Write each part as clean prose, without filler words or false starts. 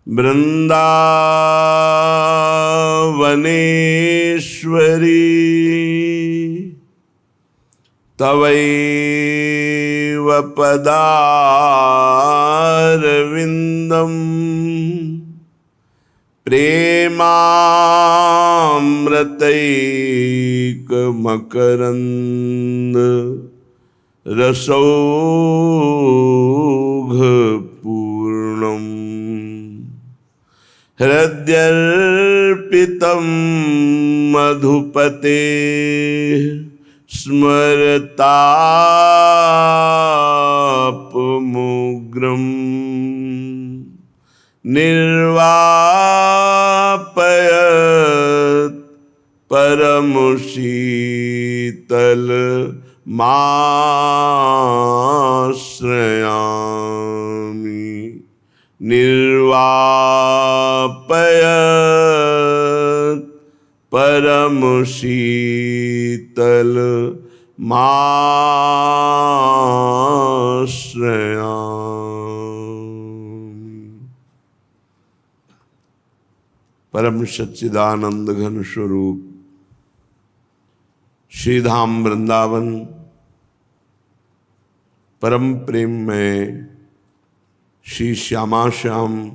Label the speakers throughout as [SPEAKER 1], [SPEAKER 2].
[SPEAKER 1] वृंदावनेश्वरी तवैव पदारविंदम प्रेमामृतैकमकरंद रसौघपूर्णम् हृद्यर्पितं मधुपते स्मरतापमुग्रम् निर्वापयत् परमशीतल माश्रयामि निर्वापयत् परमशीतल माश्रयामि। परम सच्चिदानंद घन स्वरूप श्री धाम वृंदावन परम प्रेम में श्री श्यामा श्याम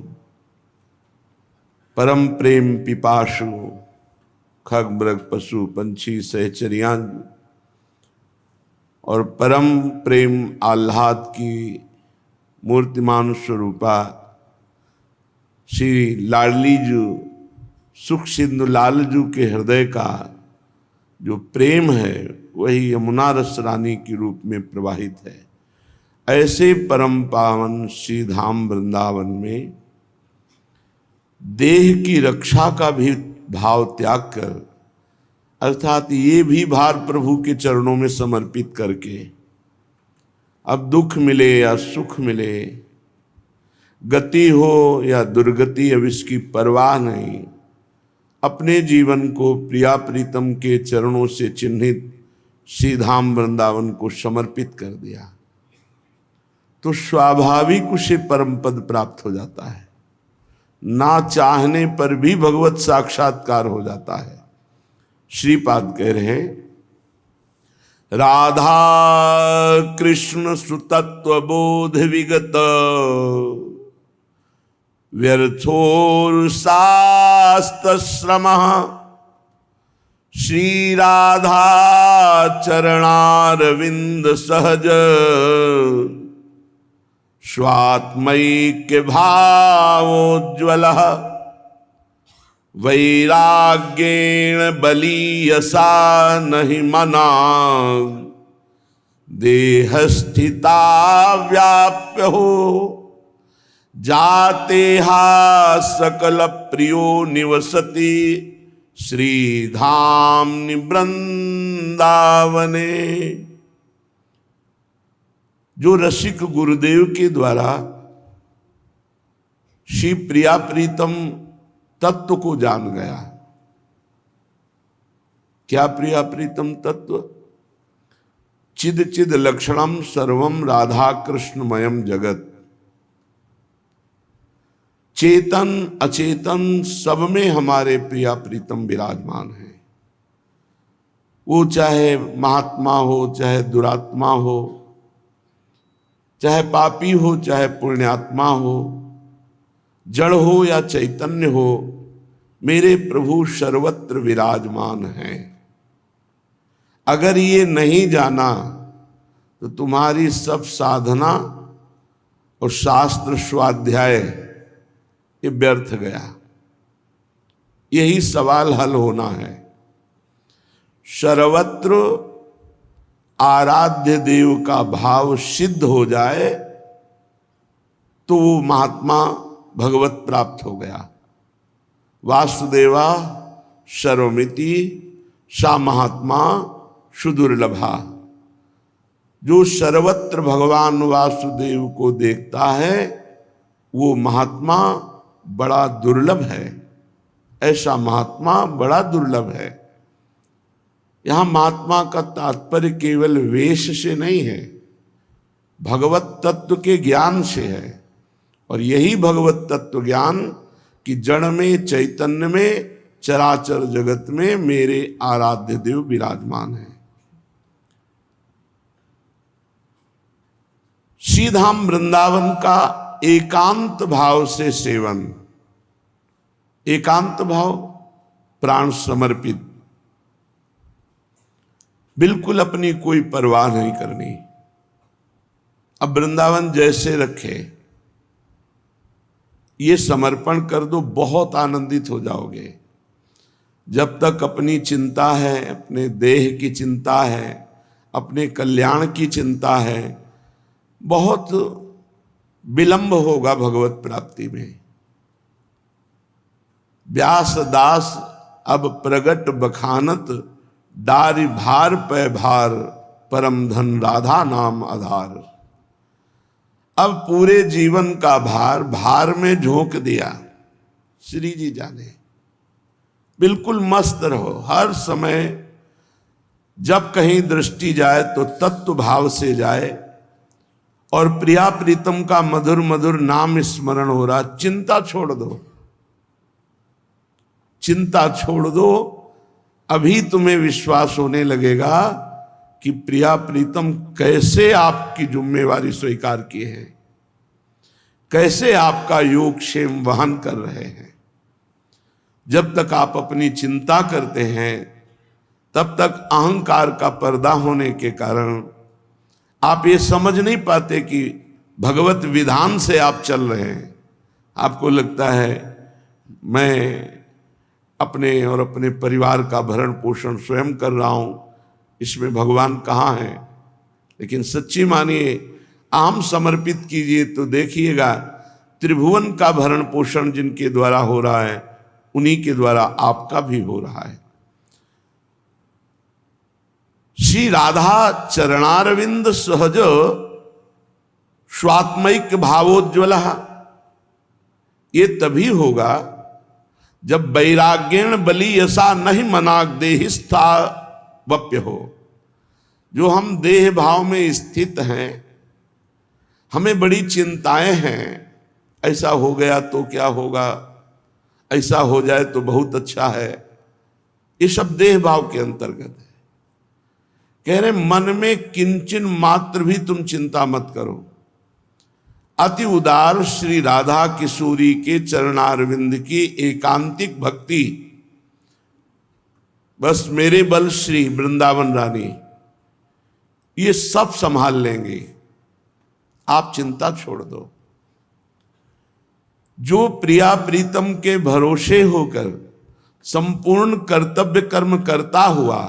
[SPEAKER 1] परम प्रेम पिपासु खग मृग पशु पंछी सहचरियां और परम प्रेम आह्लाद की मूर्तिमान स्वरूपा श्री लाडली जू सुख सिंधु लाल जू के हृदय का जो प्रेम है वही यमुना रस रानी के रूप में प्रवाहित है। ऐसे परम पावन श्री धाम वृंदावन में देह की रक्षा का भी भाव त्याग कर अर्थात ये भी भार प्रभु के चरणों में समर्पित करके अब दुख मिले या सुख मिले, गति हो या दुर्गति, अब इसकी परवाह नहीं, अपने जीवन को प्रिया प्रीतम के चरणों से चिन्हित श्री धाम वृंदावन को समर्पित कर दिया तो स्वाभाविक उसे परम पद प्राप्त हो जाता है। ना चाहने पर भी भगवत साक्षात्कार हो जाता है। श्रीपाद कह रहे हैं राधा कृष्ण सुतत्व बोध विगत व्यर्थोरुसास्तश्रमः श्री राधा चरणारविंद सहज स्वात्मैक्य भावोज्ज्वलः वैराग्येण बलीयसा नहि मना देहस्थिता व्याप्य हो जाते हा सकल प्रियो निवसति श्रीधाम वृंदावने। जो रसिक गुरुदेव के द्वारा श्री प्रिया प्रीतम तत्व को जान गया। क्या प्रिया प्रीतम तत्व? चिद चिद लक्षणम सर्वम राधा कृष्णमयम जगत। चेतन अचेतन सब में हमारे प्रिया प्रीतम विराजमान है। वो चाहे महात्मा हो, चाहे दुरात्मा हो, चाहे पापी हो, चाहे पुण्यात्मा हो, जड़ हो या चैतन्य हो, मेरे प्रभु सर्वत्र विराजमान हैं। अगर ये नहीं जाना तो तुम्हारी सब साधना और शास्त्र स्वाध्याय ये व्यर्थ गया। यही सवाल हल होना है। सर्वत्र आराध्य देव का भाव सिद्ध हो जाए तो वो महात्मा भगवत प्राप्त हो गया। वासुदेवा सर्वमिति सा महात्मा सुदुर्लभा। जो सर्वत्र भगवान वासुदेव को देखता है वो महात्मा बड़ा दुर्लभ है। ऐसा महात्मा बड़ा दुर्लभ है। यहां महात्मा का तात्पर्य केवल वेश से नहीं है, भगवत तत्व के ज्ञान से है। और यही भगवत तत्व ज्ञान कि जड़ में, चैतन्य में, चराचर जगत में मेरे आराध्य देव विराजमान है। श्री धाम वृंदावन का एकांत भाव से सेवन, एकांत भाव, प्राण समर्पित, बिल्कुल अपनी कोई परवाह नहीं करनी। अब वृंदावन जैसे रखे ये समर्पण कर दो, बहुत आनंदित हो जाओगे। जब तक अपनी चिंता है, अपने देह की चिंता है, अपने कल्याण की चिंता है, बहुत विलंब होगा भगवत प्राप्ति में। व्यास दास अब प्रगट बखानत, डारि भार पै भार, परम धन राधा नाम आधार। अब पूरे जीवन का भार में झोंक दिया, श्री जी जाने। बिल्कुल मस्त रहो, हर समय जब कहीं दृष्टि जाए तो तत्व भाव से जाए, और प्रिया प्रीतम का मधुर मधुर नाम स्मरण हो रहा। चिंता छोड़ दो, चिंता छोड़ दो। अभी तुम्हें विश्वास होने लगेगा कि प्रिया प्रीतम कैसे आपकी जिम्मेवारी स्वीकार किए हैं, कैसे आपका योगक्षेम वहन कर रहे हैं। जब तक आप अपनी चिंता करते हैं तब तक अहंकार का पर्दा होने के कारण आप ये समझ नहीं पाते कि भगवत विधान से आप चल रहे हैं। आपको लगता है मैं अपने और अपने परिवार का भरण पोषण स्वयं कर रहा हूं, इसमें भगवान कहाँ है। लेकिन सच्ची मानिए, आम समर्पित कीजिए तो देखिएगा त्रिभुवन का भरण पोषण जिनके द्वारा हो रहा है, उन्हीं के द्वारा आपका भी हो रहा है। श्री राधा चरणारविंद सहज स्वात्मैक भावोज्वल, ये तभी होगा जब वैराग्येण बलि यसा नहीं मनाग देहिस्था वप्य हो। जो हम देह भाव में स्थित हैं, हमें बड़ी चिंताएं हैं, ऐसा हो गया तो क्या होगा, ऐसा हो जाए तो बहुत अच्छा है। ये सब देह भाव के अंतर्गत है। कह रहे मन में किंचन मात्र भी तुम चिंता मत करो। अति उदार श्री राधा किशोरी के चरणारविंद की एकांतिक भक्ति, बस मेरे बल श्री वृंदावन रानी ये सब संभाल लेंगे। आप चिंता छोड़ दो। जो प्रिया प्रीतम के भरोसे होकर संपूर्ण कर्तव्य कर्म करता हुआ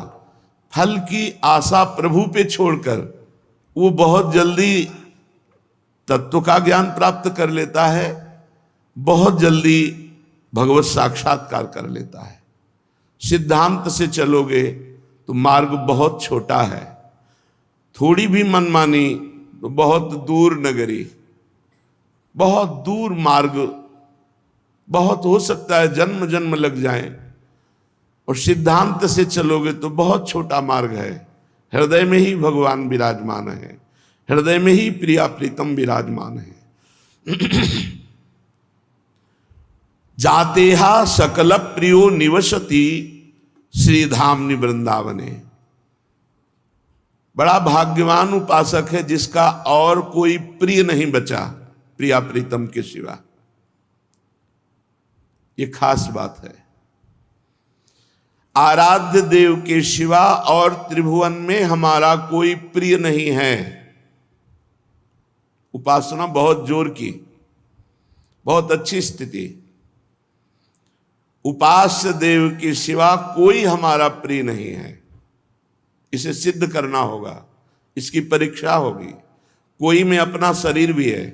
[SPEAKER 1] फल की आशा प्रभु पे छोड़कर वो बहुत जल्दी तत्व का ज्ञान प्राप्त कर लेता है, बहुत जल्दी भगवत साक्षात्कार कर लेता है। सिद्धांत से चलोगे तो मार्ग बहुत छोटा है, थोड़ी भी मनमानी तो बहुत दूर नगरी, बहुत दूर मार्ग, बहुत हो सकता है जन्म जन्म लग जाए। और सिद्धांत से चलोगे तो बहुत छोटा मार्ग है। हृदय में ही भगवान विराजमान है, हृदय में ही प्रिया प्रीतम विराजमान है। जातेहा सकल प्रियो निवसति श्रीधामनि वृंदावने। बड़ा भाग्यवान उपासक है जिसका और कोई प्रिय नहीं बचा प्रिया प्रीतम के सिवा। ये खास बात है। आराध्य देव के सिवा और त्रिभुवन में हमारा कोई प्रिय नहीं है। उपासना बहुत जोर की, बहुत अच्छी स्थिति। उपास्य देव के सिवा कोई हमारा प्रिय नहीं है। इसे सिद्ध करना होगा, इसकी परीक्षा होगी। कोई में अपना शरीर भी है।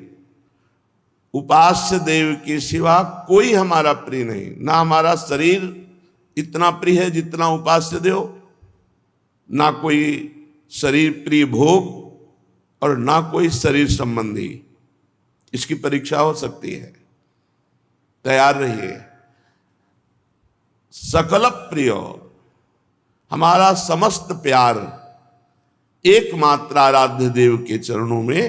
[SPEAKER 1] उपास्य देव के सिवा कोई हमारा प्रिय नहीं। ना हमारा शरीर इतना प्रिय है जितना उपास्य देव, ना कोई शरीर प्रिय भोग, और ना कोई शरीर संबंधी। इसकी परीक्षा हो सकती है, तैयार रहिए। सकल प्रिय, हमारा समस्त प्यार एकमात्र आराध्य देव के चरणों में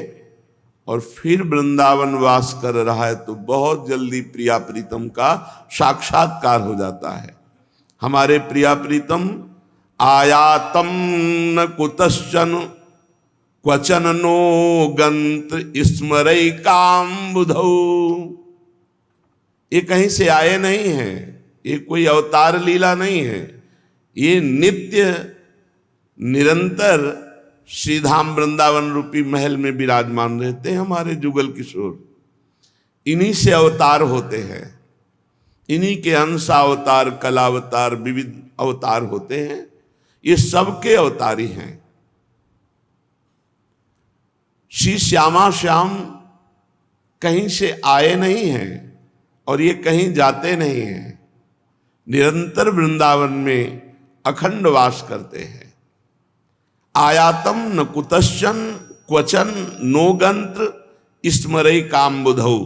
[SPEAKER 1] और फिर वृंदावन वास कर रहा है तो बहुत जल्दी प्रिया प्रीतम का साक्षात्कार हो जाता है। हमारे प्रिया प्रीतम आयातम न कुतश्चन क्वचन नो गंत्र स्मरई काम बुधौ। ये कहीं से आए नहीं हैं, ये कोई अवतार लीला नहीं है, ये नित्य निरंतर श्रीधाम वृंदावन रूपी महल में विराजमान रहते हैं हमारे जुगल किशोर। इन्हीं से अवतार होते हैं, इन्हीं के अंशावतार, कलावतार, विविध अवतार होते हैं। ये सबके अवतारी हैं। श्री श्यामा श्याम कहीं से आए नहीं हैं और ये कहीं जाते नहीं हैं, निरंतर वृंदावन में अखंड वास करते हैं। आयातम न कुतश्चन क्वचन नो गंत्र स्मरई काम बुधौ।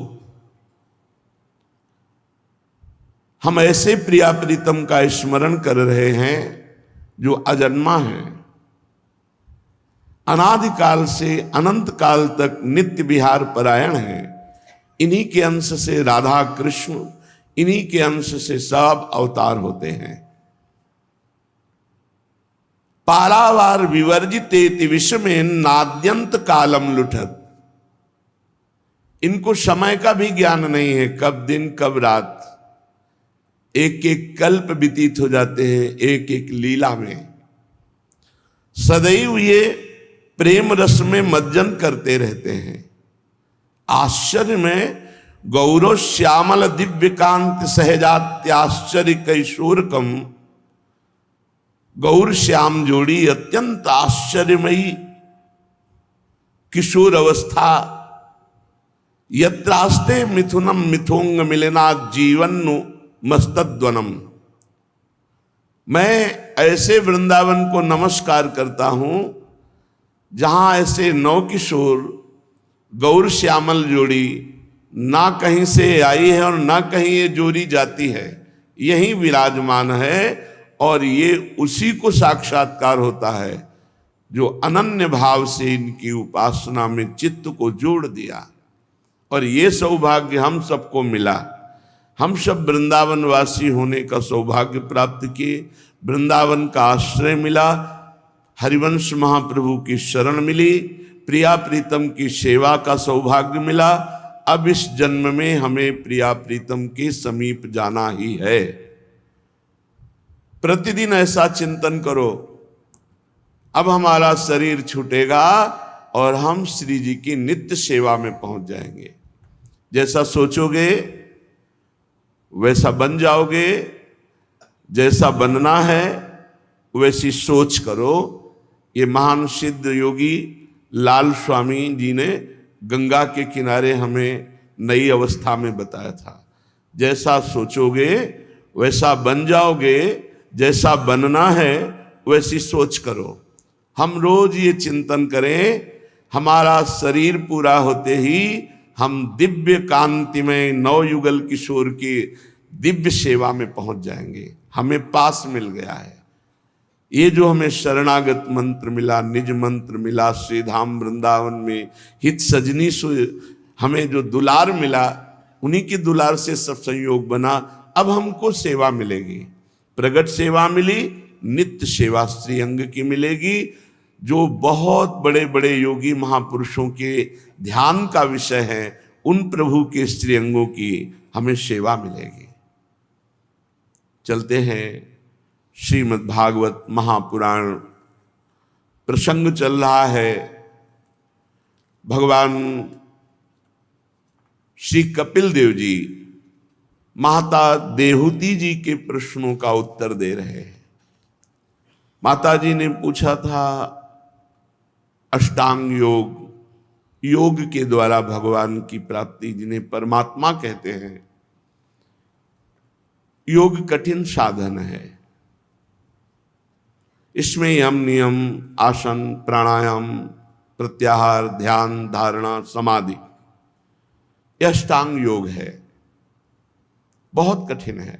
[SPEAKER 1] हम ऐसे प्रिया प्रीतम का स्मरण कर रहे हैं जो अजन्मा है, अनादिकाल से अनंत काल तक नित्य विहार परायण है। इन्हीं के अंश से राधा कृष्ण, इन्हीं के अंश से सब अवतार होते हैं। पारावार विवर्जितेति विषमे नाद्यंत कालम लुठत। इनको समय का भी ज्ञान नहीं है, कब दिन कब रात। एक एक कल्प व्यतीत हो जाते हैं एक एक लीला में। सदैव ये प्रेम रस में मज्जन करते रहते हैं। आश्चर्य में गौरव श्यामल दिव्यकांत सहजात्याश्चर्य कैशोरकम। गौर श्याम जोड़ी अत्यंत आश्चर्यमयी किशोर अवस्था। यत्रास्ते मिथुनम मिथुंग मिलना जीवन्नु मस्तद्वनम। मैं ऐसे वृंदावन को नमस्कार करता हूं जहां ऐसे नौ किशोर गौर श्यामल जोड़ी ना कहीं से आई है और ना कहीं ये जोड़ी जाती है, यही विराजमान है। और ये उसी को साक्षात्कार होता है जो अनन्य भाव से इनकी उपासना में चित्त को जोड़ दिया। और ये सौभाग्य हम सबको मिला। हम सब वृंदावन वासी होने का सौभाग्य प्राप्त किए, वृंदावन का आश्रय मिला, हरिवंश महाप्रभु की शरण मिली, प्रिया प्रीतम की सेवा का सौभाग्य मिला। अब इस जन्म में हमें प्रिया प्रीतम के समीप जाना ही है। प्रतिदिन ऐसा चिंतन करो। अब हमारा शरीर छूटेगा और हम श्री जी की नित्य सेवा में पहुंच जाएंगे। जैसा सोचोगे वैसा बन जाओगे। जैसा बनना है वैसी सोच करो। ये महान सिद्ध योगी लाल स्वामी जी ने गंगा के किनारे हमें नई अवस्था में बताया था। जैसा सोचोगे वैसा बन जाओगे, जैसा बनना है वैसी सोच करो। हम रोज ये चिंतन करें, हमारा शरीर पूरा होते ही हम दिव्य कांतिमय नवयुगल किशोर की दिव्य सेवा में पहुंच जाएंगे। हमें पास मिल गया है। ये जो हमें शरणागत मंत्र मिला, निज मंत्र मिला, श्रीधाम वृंदावन में हित सजनी हमें जो दुलार मिला, उन्हीं की दुलार से सब संयोग बना। अब हमको सेवा मिलेगी, प्रगट सेवा मिली, नित्य सेवा श्रीअंग की मिलेगी, जो बहुत बड़े बड़े योगी महापुरुषों के ध्यान का विषय है। उन प्रभु के श्रीअंगों की हमें सेवा मिलेगी। चलते हैं श्रीमद् भागवत महापुराण प्रसंग चल रहा है। भगवान श्री कपिल देव जी माता देहूती जी के प्रश्नों का उत्तर दे रहे हैं। माता जी ने पूछा था अष्टांग योग, योग के द्वारा भगवान की प्राप्ति जिन्हें परमात्मा कहते हैं। योग कठिन साधन है। इसमें यम नियम, आसन, प्राणायाम, प्रत्याहार, ध्यान, धारणा, समाधि, यह अष्टांग योग है। बहुत कठिन है।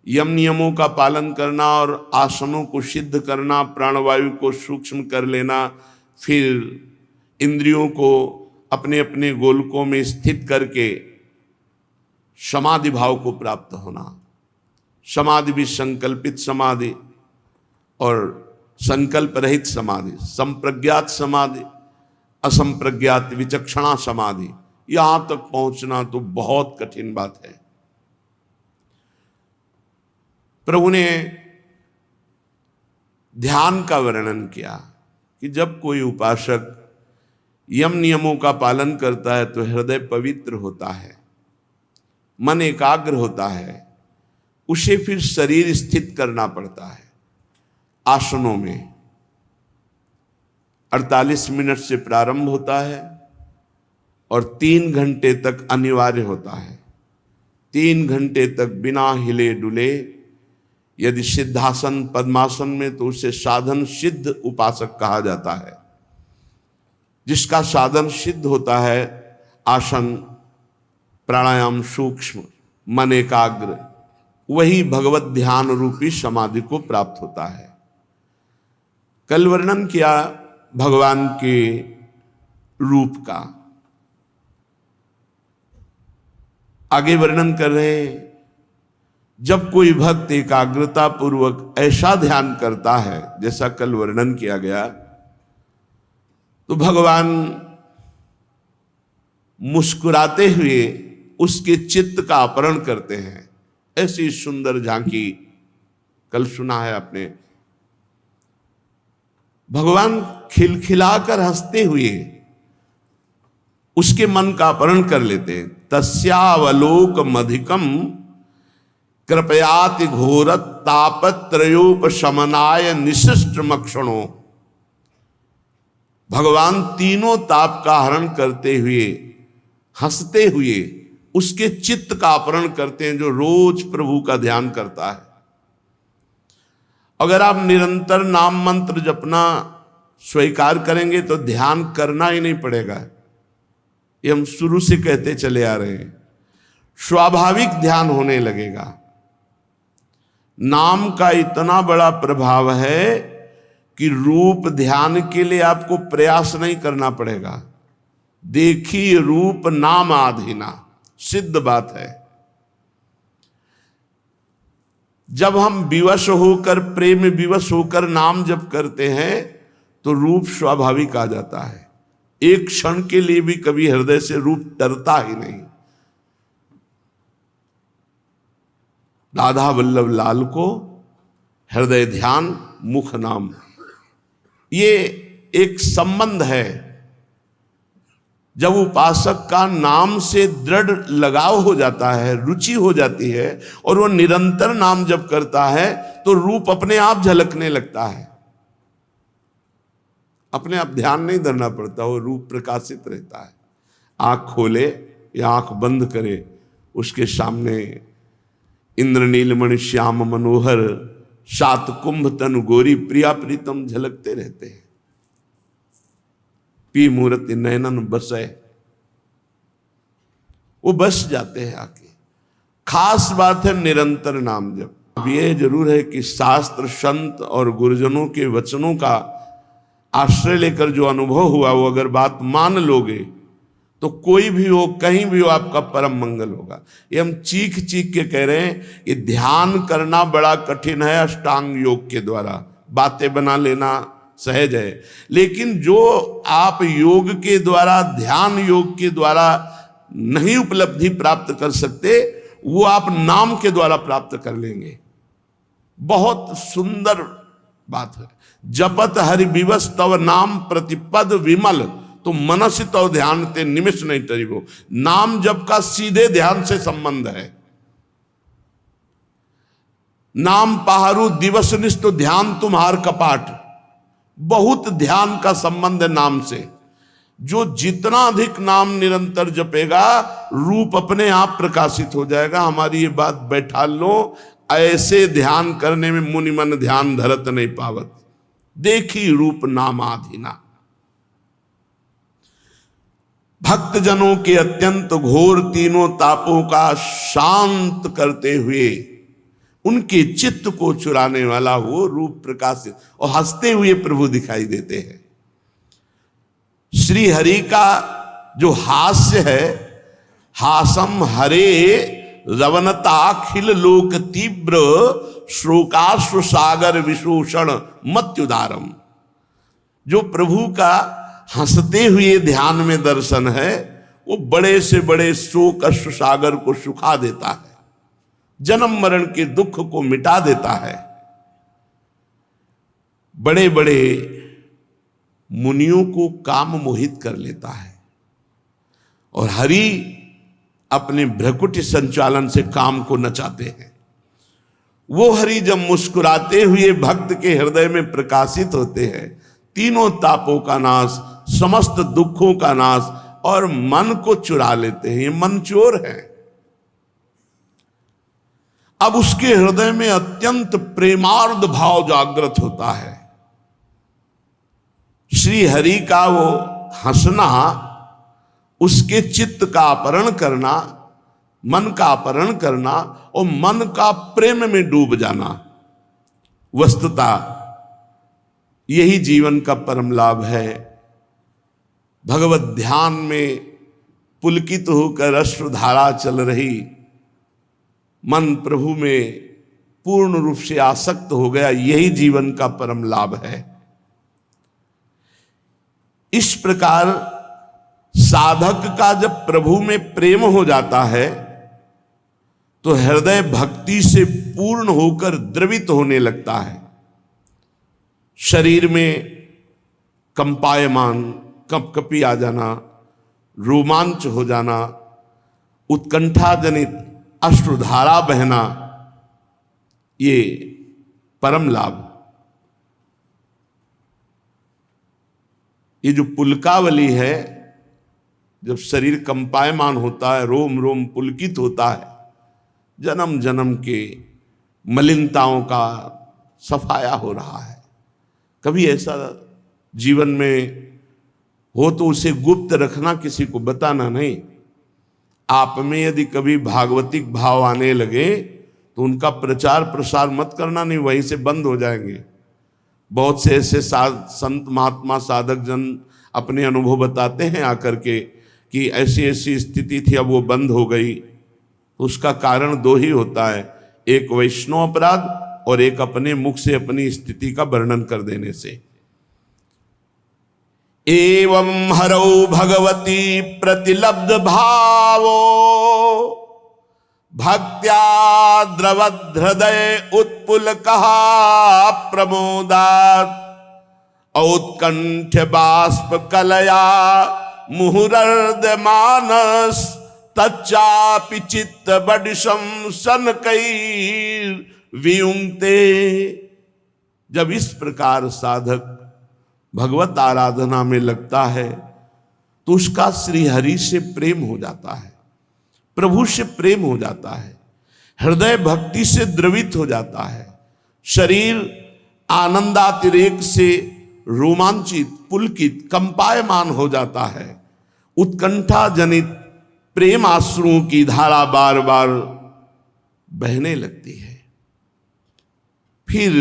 [SPEAKER 1] यम नियमों का पालन करना और आसनों को सिद्ध करना, प्राणवायु को सूक्ष्म कर लेना, फिर इंद्रियों को अपने अपने गोलकों में स्थित करके समाधि भाव को प्राप्त होना। समाधि भी संकल्पित समाधि और संकल्प रहित समाधि, संप्रज्ञात समाधि, असंप्रज्ञात विचक्षणा समाधि, यहां तक पहुंचना तो बहुत कठिन बात है। प्रभु ने ध्यान का वर्णन किया कि जब कोई उपासक यम नियमों का पालन करता है तो हृदय पवित्र होता है, मन एकाग्र होता है। उसे फिर शरीर स्थित करना पड़ता है आसनों में। 48 मिनट से प्रारंभ होता है और 3 घंटे तक अनिवार्य होता है। 3 घंटे तक बिना हिले डुले, यदि सिद्धासन पद्मासन में तो उसे साधन सिद्ध उपासक कहा जाता है। जिसका साधन सिद्ध होता है, आसन प्राणायाम सूक्ष्म मन एकाग्र, वही भगवत ध्यान रूपी समाधि को प्राप्त होता है। कल वर्णन किया भगवान के रूप का, आगे वर्णन कर रहे हैं। जब कोई भक्त एकाग्रता पूर्वक ऐसा ध्यान करता है जैसा कल वर्णन किया गया, तो भगवान मुस्कुराते हुए उसके चित्त का अपहरण करते हैं। ऐसी सुंदर झांकी कल सुना है आपने। भगवान खिलखिलाकर हंसते हुए उसके मन का अपहरण कर लेते हैं। तस्यावलोकमधिकम कृपयाति घोरत तापत्रयोपशमनाय निशिष्ट मक्षणो। भगवान तीनों ताप का हरण करते हुए हंसते हुए उसके चित्त का अपहरण करते हैं जो रोज प्रभु का ध्यान करता है। अगर आप निरंतर नाम मंत्र जपना स्वीकार करेंगे तो ध्यान करना ही नहीं पड़ेगा। ये हम शुरू से कहते चले आ रहे हैं। स्वाभाविक ध्यान होने लगेगा। नाम का इतना बड़ा प्रभाव है कि रूप ध्यान के लिए आपको प्रयास नहीं करना पड़ेगा। देखिए रूप नाम आधीना, सिद्ध बात है। जब हम विवश होकर, प्रेम विवश होकर नाम जप करते हैं तो रूप स्वाभाविक आ जाता है। एक क्षण के लिए भी कभी हृदय से रूप डरता ही नहीं। राधा वल्लभ लाल को हृदय ध्यान, मुख नाम, ये एक संबंध है। जब उपासक का नाम से दृढ़ लगाव हो जाता है, रुचि हो जाती है और वो निरंतर नाम जप करता है तो रूप अपने आप झलकने लगता है। अपने आप ध्यान नहीं धरना पड़ता, वो रूप प्रकाशित रहता है। आंख खोले या आंख बंद करे, उसके सामने इंद्र नीलमणि श्याम मनोहर सात कुंभ तनु गोरी प्रिया प्रीतम झलकते रहते हैं। पी मूर्ति नयनन बसे, वो बस जाते हैं आके। खास बात है निरंतर नाम जप। अब ये जरूर है कि शास्त्र संत और गुरुजनों के वचनों का आश्रय लेकर जो अनुभव हुआ, वो अगर बात मान लोगे तो कोई भी हो, कहीं भी हो, आपका परम मंगल होगा। ये हम चीख चीख के कह रहे हैं। ये ध्यान करना बड़ा कठिन है अष्टांग योग के द्वारा। बातें बना लेना सहज है, लेकिन जो आप योग के द्वारा, ध्यान योग के द्वारा नहीं उपलब्धि प्राप्त कर सकते, वो आप नाम के द्वारा प्राप्त कर लेंगे। बहुत सुंदर बात है। जपत हरि विवश तव नाम प्रतिपद विमल, तो मनसि तव ध्यान ते निमिष नहीं तरिबो। नाम जप का सीधे ध्यान से संबंध है। नाम पहारू दिवस निष्ठ ध्यान तुम्हार कपाट। बहुत ध्यान का संबंध है नाम से। जो जितना अधिक नाम निरंतर जपेगा, रूप अपने आप प्रकाशित हो जाएगा। हमारी ये बात बैठा लो। ऐसे ध्यान करने में मुनि मन ध्यान धरत नहीं पावत। देखी रूप नामाधीना। भक्त जनों के अत्यंत घोर तीनों तापों का शांत करते हुए उनके चित्त को चुराने वाला वो रूप प्रकाशित, और हंसते हुए प्रभु दिखाई देते हैं। श्री हरि का जो हास्य है, हासम हरे रवनताखिल लोक तीव्र शोकाश्व सागर विशोषण मत्युदारम। जो प्रभु का हंसते हुए ध्यान में दर्शन है वो बड़े से बड़े शोक अश्व सागर को सुखा देता है, जन्म मरण के दुख को मिटा देता है। बड़े बड़े मुनियों को काम मोहित कर लेता है, और हरि अपने भ्रकुटी संचालन से काम को नचाते हैं। वो हरि जब मुस्कुराते हुए भक्त के हृदय में प्रकाशित होते हैं, तीनों तापों का नाश, समस्त दुखों का नाश, और मन को चुरा लेते हैं। ये मन चोर है। अब उसके हृदय में अत्यंत प्रेमार्ध भाव जागृत होता है। श्री हरि का वो हंसना, उसके चित्त का अपहरण करना, मन का अपहरण करना और मन का प्रेम में डूब जाना, वस्तुतः यही जीवन का परम लाभ है। भगवत ध्यान में पुलकित होकर अश्रुधारा चल रही, मन प्रभु में पूर्ण रूप से आसक्त हो गया, यही जीवन का परम लाभ है। इस प्रकार साधक का जब प्रभु में प्रेम हो जाता है तो हृदय भक्ति से पूर्ण होकर द्रवित होने लगता है। शरीर में कंपायमान, कपकपी आ जाना, रोमांच हो जाना, उत्कंठा जनित अश्रुधारा बहना, ये परम लाभ। ये जो पुलकावली है, जब शरीर कंपायमान होता है, रोम रोम पुलकित होता है, जन्म जन्म के मलिनताओं का सफाया हो रहा है। कभी ऐसा जीवन में हो तो उसे गुप्त रखना, किसी को बताना नहीं। आप में यदि कभी भागवतिक भाव आने लगे तो उनका प्रचार प्रसार मत करना, नहीं वहीं से बंद हो जाएंगे। बहुत से ऐसे संत महात्मा साधक जन अपने अनुभव बताते हैं आकर के कि ऐसी ऐसी स्थिति थी, अब वो बंद हो गई। उसका कारण दो ही होता है, एक वैष्णव अपराध और एक अपने मुख से अपनी स्थिति का वर्णन कर देने से। एवं हरौ भगवती प्रतिलब्ध भावो भक्त्या द्रवद हृदय उत्पुल कहा प्रमोदात औत्कंठ बाष्प कलया मुहुरर्द मानस तच्चापि चित्त बडिशम सन कई वियुंक्ते। जब इस प्रकार साधक भगवत आराधना में लगता है तो उसका श्री हरि से प्रेम हो जाता है, प्रभु से प्रेम हो जाता है, हृदय भक्ति से द्रवित हो जाता है, शरीर आनंदातिरेक से रोमांचित, पुलकित, कंपायमान हो जाता है। उत्कंठा जनित प्रेम आश्रुओं की धारा बार बार बहने लगती है। फिर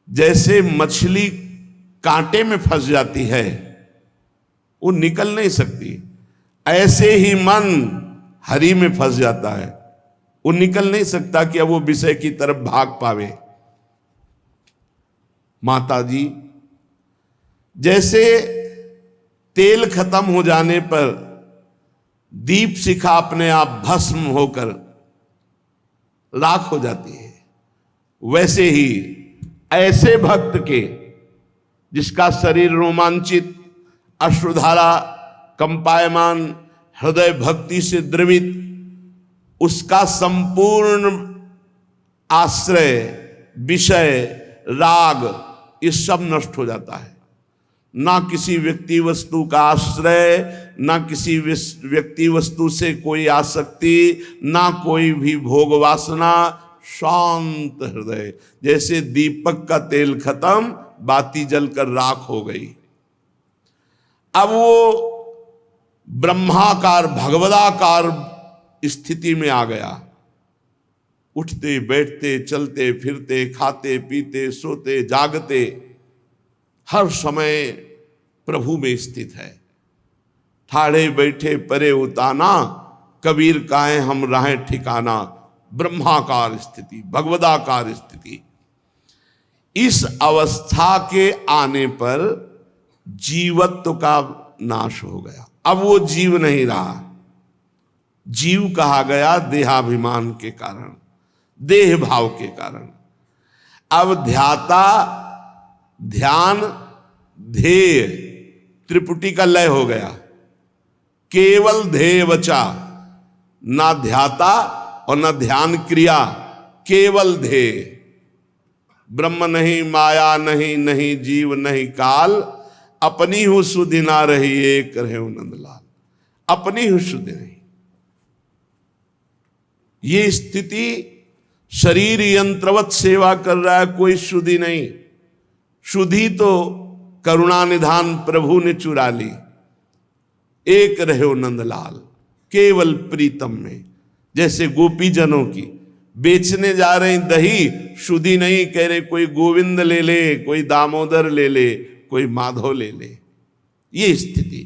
[SPEAKER 1] जैसे मछली कांटे में फंस जाती है, वो निकल नहीं सकती, ऐसे ही मन हरि में फंस जाता है, वो निकल नहीं सकता कि अब वो विषय की तरफ भाग पावे। माता जी, जैसे तेल खत्म हो जाने पर दीप शिखा अपने आप भस्म होकर राख हो जाती है, वैसे ही ऐसे भक्त के जिसका शरीर रोमांचित, अश्रुधारा, कंपायमान, हृदय भक्ति से द्रवित, उसका संपूर्ण आश्रय, विषय, राग, ये सब नष्ट हो जाता है। ना किसी व्यक्ति वस्तु का आश्रय, ना किसी व्यक्ति वस्तु से कोई आसक्ति, ना कोई भी भोग वासना, शांत हृदय। जैसे दीपक का तेल खत्म, बाती जलकर राख हो गई। अब वो ब्रह्माकार, भगवदाकार स्थिति में आ गया। उठते बैठते, चलते फिरते, खाते पीते, सोते जागते, हर समय प्रभु में स्थित है। ठाड़े बैठे परे उताना, कबीर काहे हम राहें ठिकाना। ब्रह्माकार स्थिति, भगवदाकार स्थिति। इस अवस्था के आने पर जीवत्व का नाश हो गया। अब वो जीव नहीं रहा। जीव कहा गया देहाभिमान के कारण, देह भाव के कारण। अब ध्याता, ध्यान, ध्येय, त्रिपुटी का लय हो गया। केवल ध्येय बचा, ना ध्याता और ना ध्यान क्रिया, केवल ध्येय। ब्रह्म नहीं, माया नहीं, नहीं जीव नहीं काल, अपनी हूं सुधि ना रही एक रहे नंदलाल। अपनी हूं सुधि नहीं। ये स्थिति, शरीर यंत्रवत सेवा कर रहा है, कोई शुद्धि नहीं। शुद्धि तो करुणा निधान प्रभु ने चुरा ली। एक रहे नंदलाल, केवल प्रीतम में। जैसे गोपी जनों की बेचने जा रहे दही, शुद्धि नहीं, कह रहे कोई गोविंद ले ले, कोई दामोदर ले ले, कोई माधव ले ले। ये स्थिति।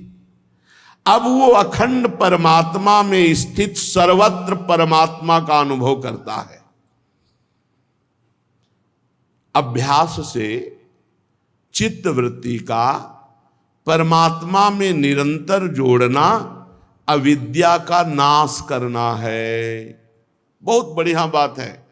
[SPEAKER 1] अब वो अखंड परमात्मा में स्थित सर्वत्र परमात्मा का अनुभव करता है। अभ्यास से चित्त वृत्ति का परमात्मा में निरंतर जोड़ना अविद्या का नाश करना है। बहुत बढ़िया बात है।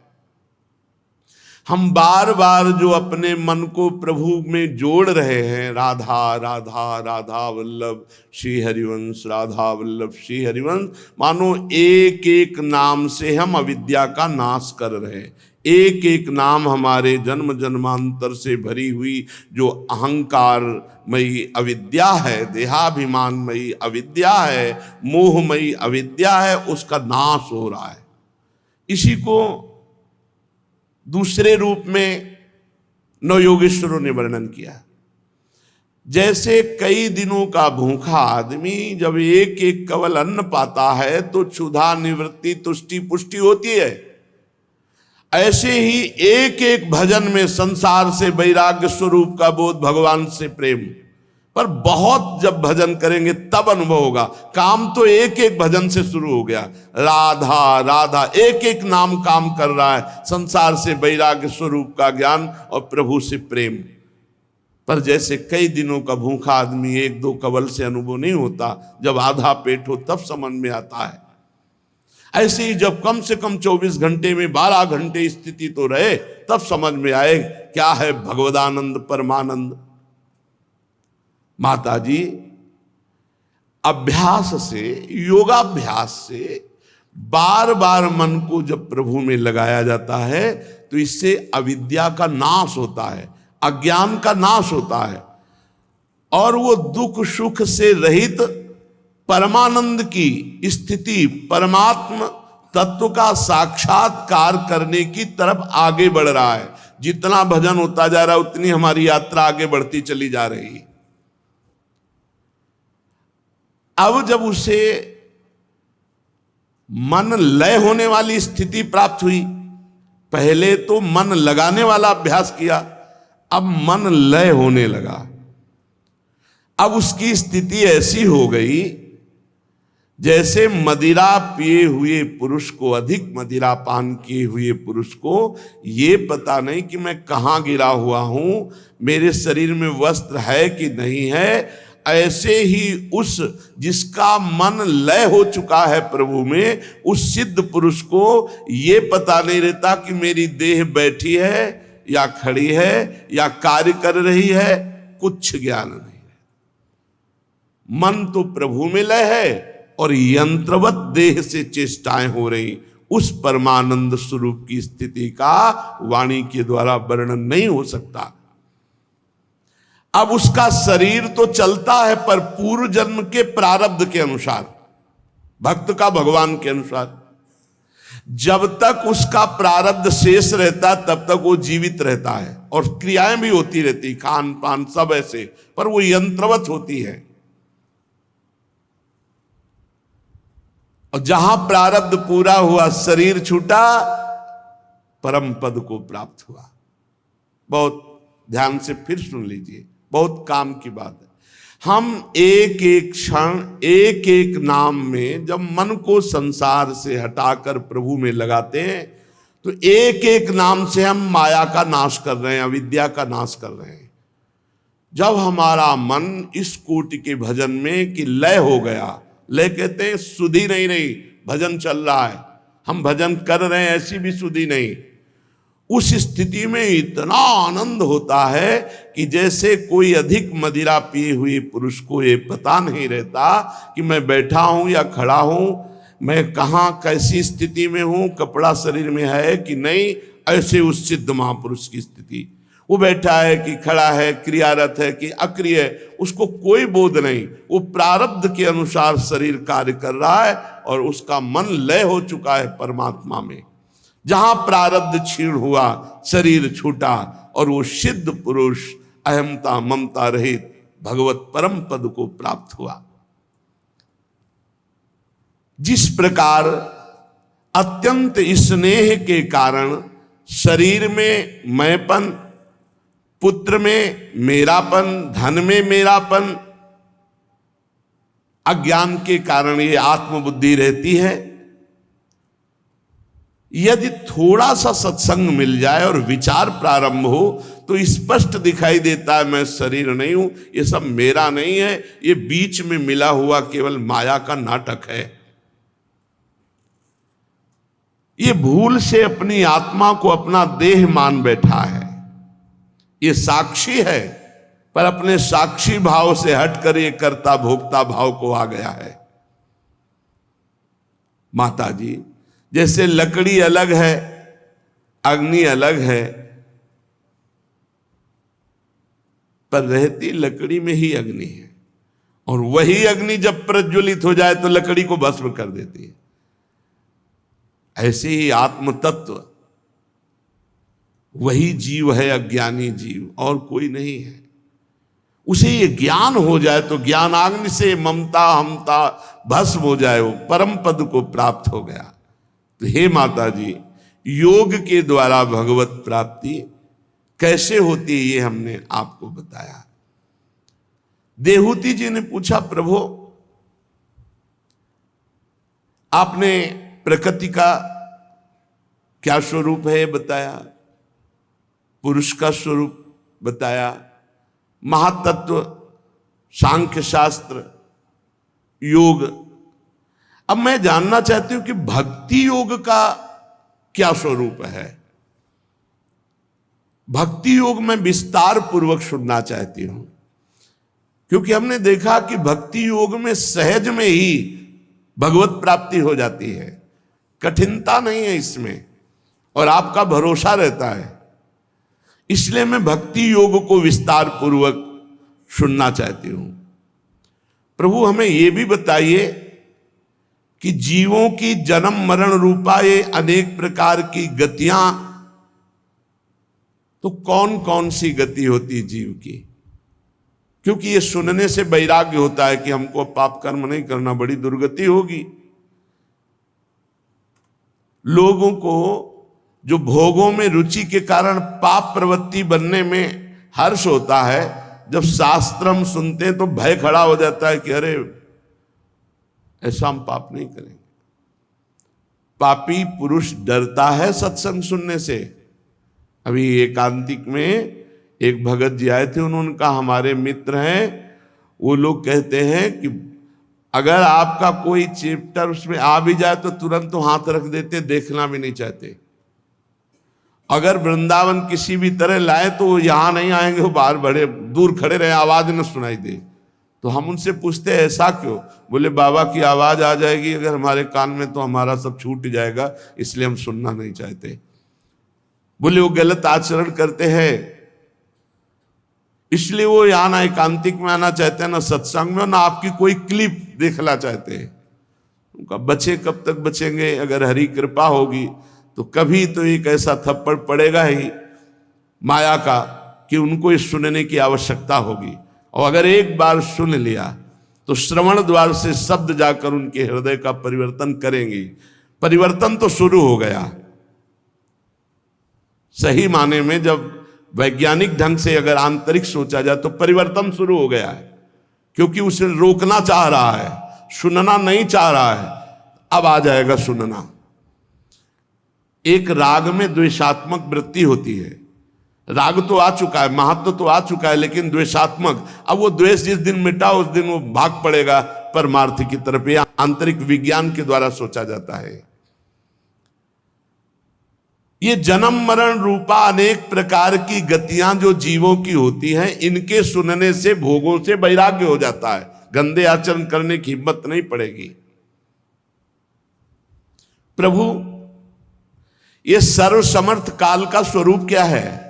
[SPEAKER 1] हम बार बार जो अपने मन को प्रभु में जोड़ रहे हैं, राधा राधा राधा वल्लभ श्री हरिवंश, राधा वल्लभ श्री हरिवंश, मानो एक एक नाम से हम अविद्या का नाश कर रहे हैं। एक एक नाम हमारे जन्म जन्मांतर से भरी हुई जो अहंकारमयी अविद्या है, देहाभिमानमयी अविद्या है, मोहमयी अविद्या है, उसका नाश हो रहा है। इसी को दूसरे रूप में नवयोगेश्वरों ने वर्णन किया। जैसे कई दिनों का भूखा आदमी जब एक एक कवल अन्न पाता है तो क्षुधा निवृत्ति तुष्टि पुष्टि होती है, ऐसे ही एक एक भजन में संसार से वैराग्य स्वरूप का बोध, भगवान से प्रेम। पर बहुत जब भजन करेंगे तब अनुभव होगा। काम तो एक एक भजन से शुरू हो गया, राधा राधा, एक एक नाम काम कर रहा है, संसार से वैराग्य स्वरूप का ज्ञान और प्रभु से प्रेम। पर जैसे कई दिनों का भूखा आदमी एक दो कवल से अनुभव नहीं होता, जब आधा पेट हो तब समझ में आता है। ऐसे ही जब कम से कम 24 घंटे में 12 घंटे स्थिति तो रहे, तब समझ में आए क्या है भगवदानंद परमानंद। माता जी, अभ्यास से, योगाभ्यास से बार बार मन को जब प्रभु में लगाया जाता है तो इससे अविद्या का नाश होता है, अज्ञान का नाश होता है, और वो दुख सुख से रहित परमानंद की स्थिति, परमात्म तत्व का साक्षात्कार करने की तरफ आगे बढ़ रहा है। जितना भजन होता जा रहा है उतनी हमारी यात्रा आगे बढ़ती चली जा रही है। अब जब उसे मन लय होने वाली स्थिति प्राप्त हुई, पहले तो मन लगाने वाला अभ्यास किया, अब मन लय होने लगा। अब उसकी स्थिति ऐसी हो गई जैसे मदिरा पिए हुए पुरुष को, अधिक मदिरा पान किए हुए पुरुष को ये पता नहीं कि मैं कहाँ गिरा हुआ हूं, मेरे शरीर में वस्त्र है कि नहीं है। ऐसे ही उस जिसका मन लय हो चुका है प्रभु में, उस सिद्ध पुरुष को ये पता नहीं रहता कि मेरी देह बैठी है या खड़ी है या कार्य कर रही है, कुछ ज्ञान नहीं है। मन तो प्रभु में लय है और यंत्रवत देह से चेष्टाएं हो रही। उस परमानंद स्वरूप की स्थिति का वाणी के द्वारा वर्णन नहीं हो सकता। अब उसका शरीर तो चलता है पर पूर्व जन्म के प्रारब्ध के अनुसार, भक्त का भगवान के अनुसार। जब तक उसका प्रारब्ध शेष रहता तब तक वो जीवित रहता है और क्रियाएं भी होती रहती, खान पान सब ऐसे, पर वो यंत्रवत होती है। और जहां प्रारब्ध पूरा हुआ, शरीर छूटा, परम पद को प्राप्त हुआ। बहुत ध्यान से फिर सुन लीजिए, बहुत काम की बात है। हम एक एक क्षण, एक एक नाम में जब मन को संसार से हटाकर प्रभु में लगाते हैं तो एक एक नाम से हम माया का नाश कर रहे हैं, अविद्या का नाश कर रहे हैं। जब हमारा मन इस कोटि के भजन में कि लय हो गया, लय कहते हैं सुधि नहीं रही, भजन चल रहा है, हम भजन कर रहे हैं, ऐसी भी सुधि नहीं, उस स्थिति में इतना आनंद होता है कि जैसे कोई अधिक मदिरा पिए हुए पुरुष को ये पता नहीं रहता कि मैं बैठा हूं या खड़ा हूं, मैं कहाँ कैसी स्थिति में हूं, कपड़ा शरीर में है कि नहीं, ऐसे उस सिद्ध महापुरुष की स्थिति। वो बैठा है कि खड़ा है, क्रियारत है कि अक्रिय है, उसको कोई बोध नहीं, वो प्रारब्ध के अनुसार शरीर कार्य कर रहा है और उसका मन लय हो चुका है परमात्मा में। जहां प्रारब्ध क्षीण हुआ, शरीर छूटा और वो सिद्ध पुरुष अहमता ममता रहित भगवत परम पद को प्राप्त हुआ। जिस प्रकार अत्यंत स्नेह के कारण शरीर में मैंपन, पुत्र में मेरापन, धन में मेरापन, अज्ञान के कारण ये आत्मबुद्धि रहती है, यदि थोड़ा सा सत्संग मिल जाए और विचार प्रारंभ हो तो स्पष्ट दिखाई देता है मैं शरीर नहीं हूं, ये सब मेरा नहीं है, ये बीच में मिला हुआ केवल माया का नाटक है। ये भूल से अपनी आत्मा को अपना देह मान बैठा है, ये साक्षी है पर अपने साक्षी भाव से हटकर ये कर्ता भोक्ता भाव को आ गया है। माता जी, जैसे लकड़ी अलग है, अग्नि अलग है, पर रहती लकड़ी में ही अग्नि है, और वही अग्नि जब प्रज्वलित हो जाए तो लकड़ी को भस्म कर देती है। ऐसे ही आत्म तत्व वही जीव है, अज्ञानी जीव, और कोई नहीं है। उसे ये ज्ञान हो जाए तो ज्ञानाग्नि से ममता हमता भस्म हो जाए, वो परम पद को प्राप्त हो गया। तो हे माता जी, योग के द्वारा भगवत प्राप्ति कैसे होती है ये हमने आपको बताया। देहूती जी ने पूछा, प्रभु आपने प्रकृति का क्या स्वरूप है बताया, पुरुष का स्वरूप बताया, महातत्व, सांख्य शास्त्र, योग। अब मैं जानना चाहती हूं कि भक्ति योग का क्या स्वरूप है। भक्ति योग में विस्तार पूर्वक सुनना चाहती हूं, क्योंकि हमने देखा कि भक्ति योग में सहज में ही भगवत प्राप्ति हो जाती है, कठिनता नहीं है इसमें, और आपका भरोसा रहता है। इसलिए मैं भक्ति योग को विस्तार पूर्वक सुनना चाहती हूं। प्रभु हमें यह भी बताइए कि जीवों की जन्म मरण रूपा ये अनेक प्रकार की गतियां, तो कौन कौन सी गति होती जीव की, क्योंकि ये सुनने से वैराग्य होता है कि हमको पाप कर्म नहीं करना, बड़ी दुर्गति होगी। लोगों को जो भोगों में रुचि के कारण पाप प्रवृत्ति बनने में हर्ष होता है, जब शास्त्र हम सुनते हैं तो भय खड़ा हो जाता है कि अरे ऐसा हम पाप नहीं करेंगे। पापी पुरुष डरता है सत्संग सुनने से। अभी एकांतिक में एक भगत जी आए थे, उन्होंने कहा हमारे मित्र हैं, वो लोग कहते हैं कि अगर आपका कोई चैप्टर उसमें आ भी जाए तो तुरंत तो हाथ रख देते, देखना भी नहीं चाहते। अगर वृंदावन किसी भी तरह लाए तो वो यहां नहीं आएंगे, वो बाहर बड़े दूर खड़े रहे, आवाज न सुनाई दे। तो हम उनसे पूछते हैं ऐसा क्यों? बोले बाबा की आवाज आ जाएगी अगर हमारे कान में तो हमारा सब छूट जाएगा, इसलिए हम सुनना नहीं चाहते। बोले वो गलत आचरण करते हैं, इसलिए वो यहाँ ना एकांतिक में आना चाहते हैं, ना सत्संग में, ना आपकी कोई क्लिप देखना चाहते हैं। उनका बचे कब तक बचेंगे? अगर हरि कृपा होगी तो कभी तो एक ऐसा थप्पड़ पड़ेगा ही माया का कि उनको इस सुनने की आवश्यकता होगी। और अगर एक बार सुन लिया तो श्रवण द्वार से शब्द जाकर उनके हृदय का परिवर्तन करेंगे। परिवर्तन तो शुरू हो गया सही माने में, जब वैज्ञानिक ढंग से अगर आंतरिक सोचा जाए तो परिवर्तन शुरू हो गया है। क्योंकि उसे रोकना चाह रहा है, सुनना नहीं चाह रहा है। अब आ जाएगा सुनना। एक राग में द्वेषात्मक वृत्ति होती है। राग तो आ चुका है, महत्व तो आ चुका है, लेकिन द्वेषात्मक, अब वो द्वेष जिस दिन मिटा उस दिन वो भाग पड़ेगा परमार्थ की तरफ। यह आंतरिक विज्ञान के द्वारा सोचा जाता है। ये जन्म मरण रूपा अनेक प्रकार की गतियां जो जीवों की होती हैं, इनके सुनने से भोगों से वैराग्य हो जाता है, गंदे आचरण करने की हिम्मत नहीं पड़ेगी। प्रभु, ये सर्वसमर्थ काल का स्वरूप क्या है?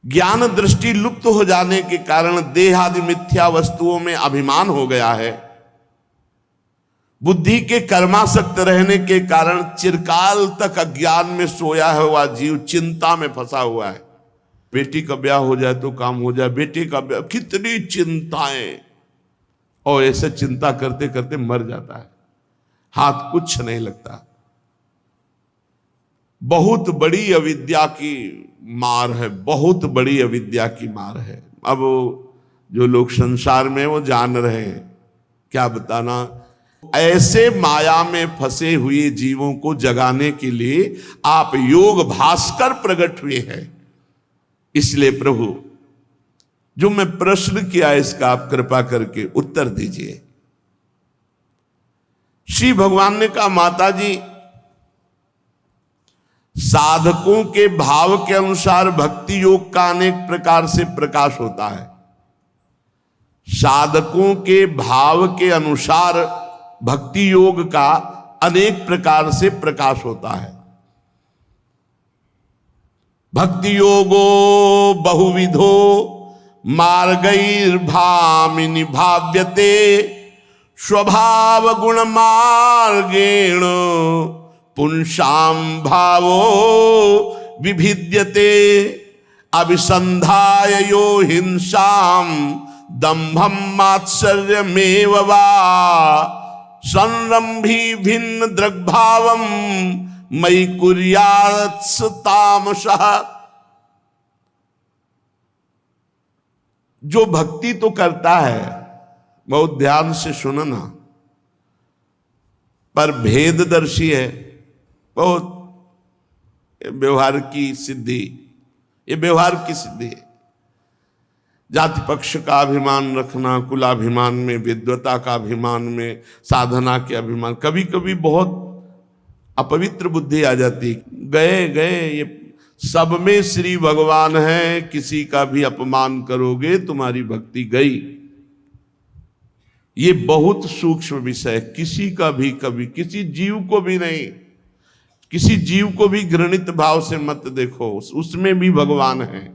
[SPEAKER 1] ज्ञान दृष्टि लुप्त हो जाने के कारण देह आदि मिथ्या वस्तुओं में अभिमान हो गया है। बुद्धि के कर्मासक्त रहने के कारण चिरकाल तक अज्ञान में सोया हुआ जीव चिंता में फंसा हुआ है। बेटी का ब्याह हो जाए तो काम हो जाए, बेटी का ब्याह, कितनी चिंताएं, और ऐसे चिंता करते करते मर जाता है, हाथ कुछ नहीं लगता। बहुत बड़ी अविद्या की मार है, बहुत बड़ी अविद्या की मार है। अब जो लोग संसार में वो जान रहे हैं, क्या बताना। ऐसे माया में फंसे हुए जीवों को जगाने के लिए आप योग भास्कर प्रकट हुए हैं। इसलिए प्रभु, जो मैं प्रश्न किया इसका आप कृपा करके उत्तर दीजिए। श्री भगवान ने कहा, माता जी, साधकों के भाव के अनुसार भक्ति योग का अनेक प्रकार से प्रकाश होता है। साधकों के भाव के अनुसार भक्ति योग का अनेक प्रकार से प्रकाश होता है। भक्ति योगो बहुविधो मार्गैर्भामिनि भाव्यते स्वभाव गुण मार्गेण पुंसाम भावो विभिद्यते अभिसंधाय यो हिंसाम दंभम मात्सर्यमेव वा संरंभी भिन्न दृग्भावम मयि कुर्यात्स तामसः। जो भक्ति तो करता है, बहुत ध्यान से सुनना, पर भेददर्शी है, बहुत व्यवहार की सिद्धि, ये व्यवहार की सिद्धि है। जाति पक्ष का अभिमान रखना, कुलाभिमान में, विद्वता का अभिमान में, साधना के अभिमान, कभी कभी बहुत अपवित्र बुद्धि आ जाती। गए गए, ये सब में श्री भगवान है, किसी का भी अपमान करोगे तुम्हारी भक्ति गई। ये बहुत सूक्ष्म विषय है। किसी का भी कभी, किसी जीव को भी नहीं, किसी जीव को भी घृणित भाव से मत देखो, उसमें भी भगवान है।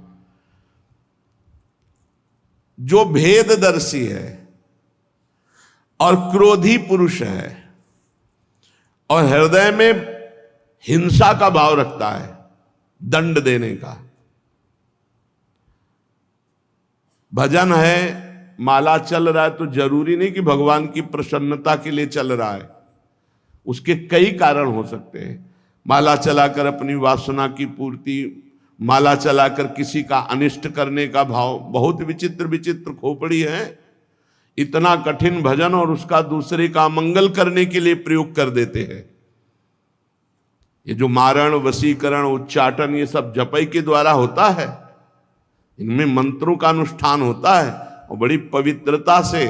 [SPEAKER 1] जो भेददर्शी है और क्रोधी पुरुष है और हृदय में हिंसा का भाव रखता है, दंड देने का, भजन है, माला चल रहा है, तो जरूरी नहीं कि भगवान की प्रसन्नता के लिए चल रहा है। उसके कई कारण हो सकते हैं। माला चलाकर अपनी वासना की पूर्ति, माला चलाकर किसी का अनिष्ट करने का भाव, बहुत विचित्र विचित्र खोपड़ी है। इतना कठिन भजन और उसका दूसरे का मंगल करने के लिए प्रयोग कर देते हैं। ये जो मारण, वशीकरण, उच्चाटन, ये सब जपई के द्वारा होता है। इनमें मंत्रों का अनुष्ठान होता है और बड़ी पवित्रता से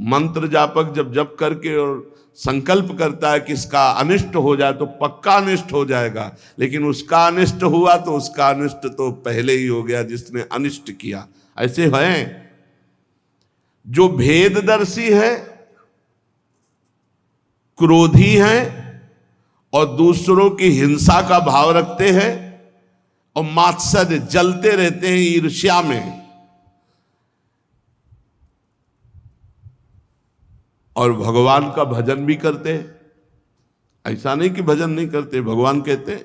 [SPEAKER 1] मंत्र जापक जब जप करके और संकल्प करता है कि इसका अनिष्ट हो जाए तो पक्का अनिष्ट हो जाएगा, लेकिन उसका अनिष्ट हुआ तो उसका अनिष्ट तो पहले ही हो गया जिसने अनिष्ट किया। ऐसे हैं जो भेददर्शी है, क्रोधी है और दूसरों की हिंसा का भाव रखते हैं और मात्सर्य, जलते रहते हैं ईर्ष्या में, और भगवान का भजन भी करते हैं। ऐसा नहीं कि भजन नहीं करते, भगवान कहते हैं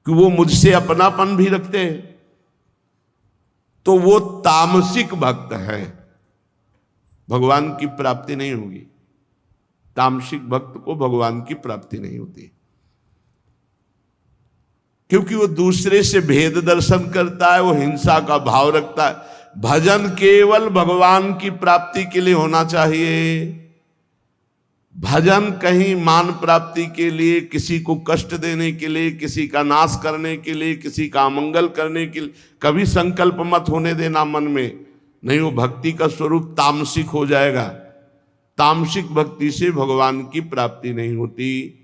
[SPEAKER 1] कि वो मुझसे अपनापन भी रखते हैं, तो वो तामसिक भक्त है, भगवान की प्राप्ति नहीं होगी। तामसिक भक्त को भगवान की प्राप्ति नहीं होती। क्योंकि वो दूसरे से भेद दर्शन करता है, वो हिंसा का भाव रखता है। भजन केवल भगवान की प्राप्ति के लिए होना चाहिए। भजन कहीं मान प्राप्ति के लिए, किसी को कष्ट देने के लिए, किसी का नाश करने के लिए, किसी का अमंगल करने के लिए कभी संकल्प मत होने देना मन में। नहीं, वो भक्ति का स्वरूप तामसिक हो जाएगा। तामसिक भक्ति से भगवान की प्राप्ति नहीं होती।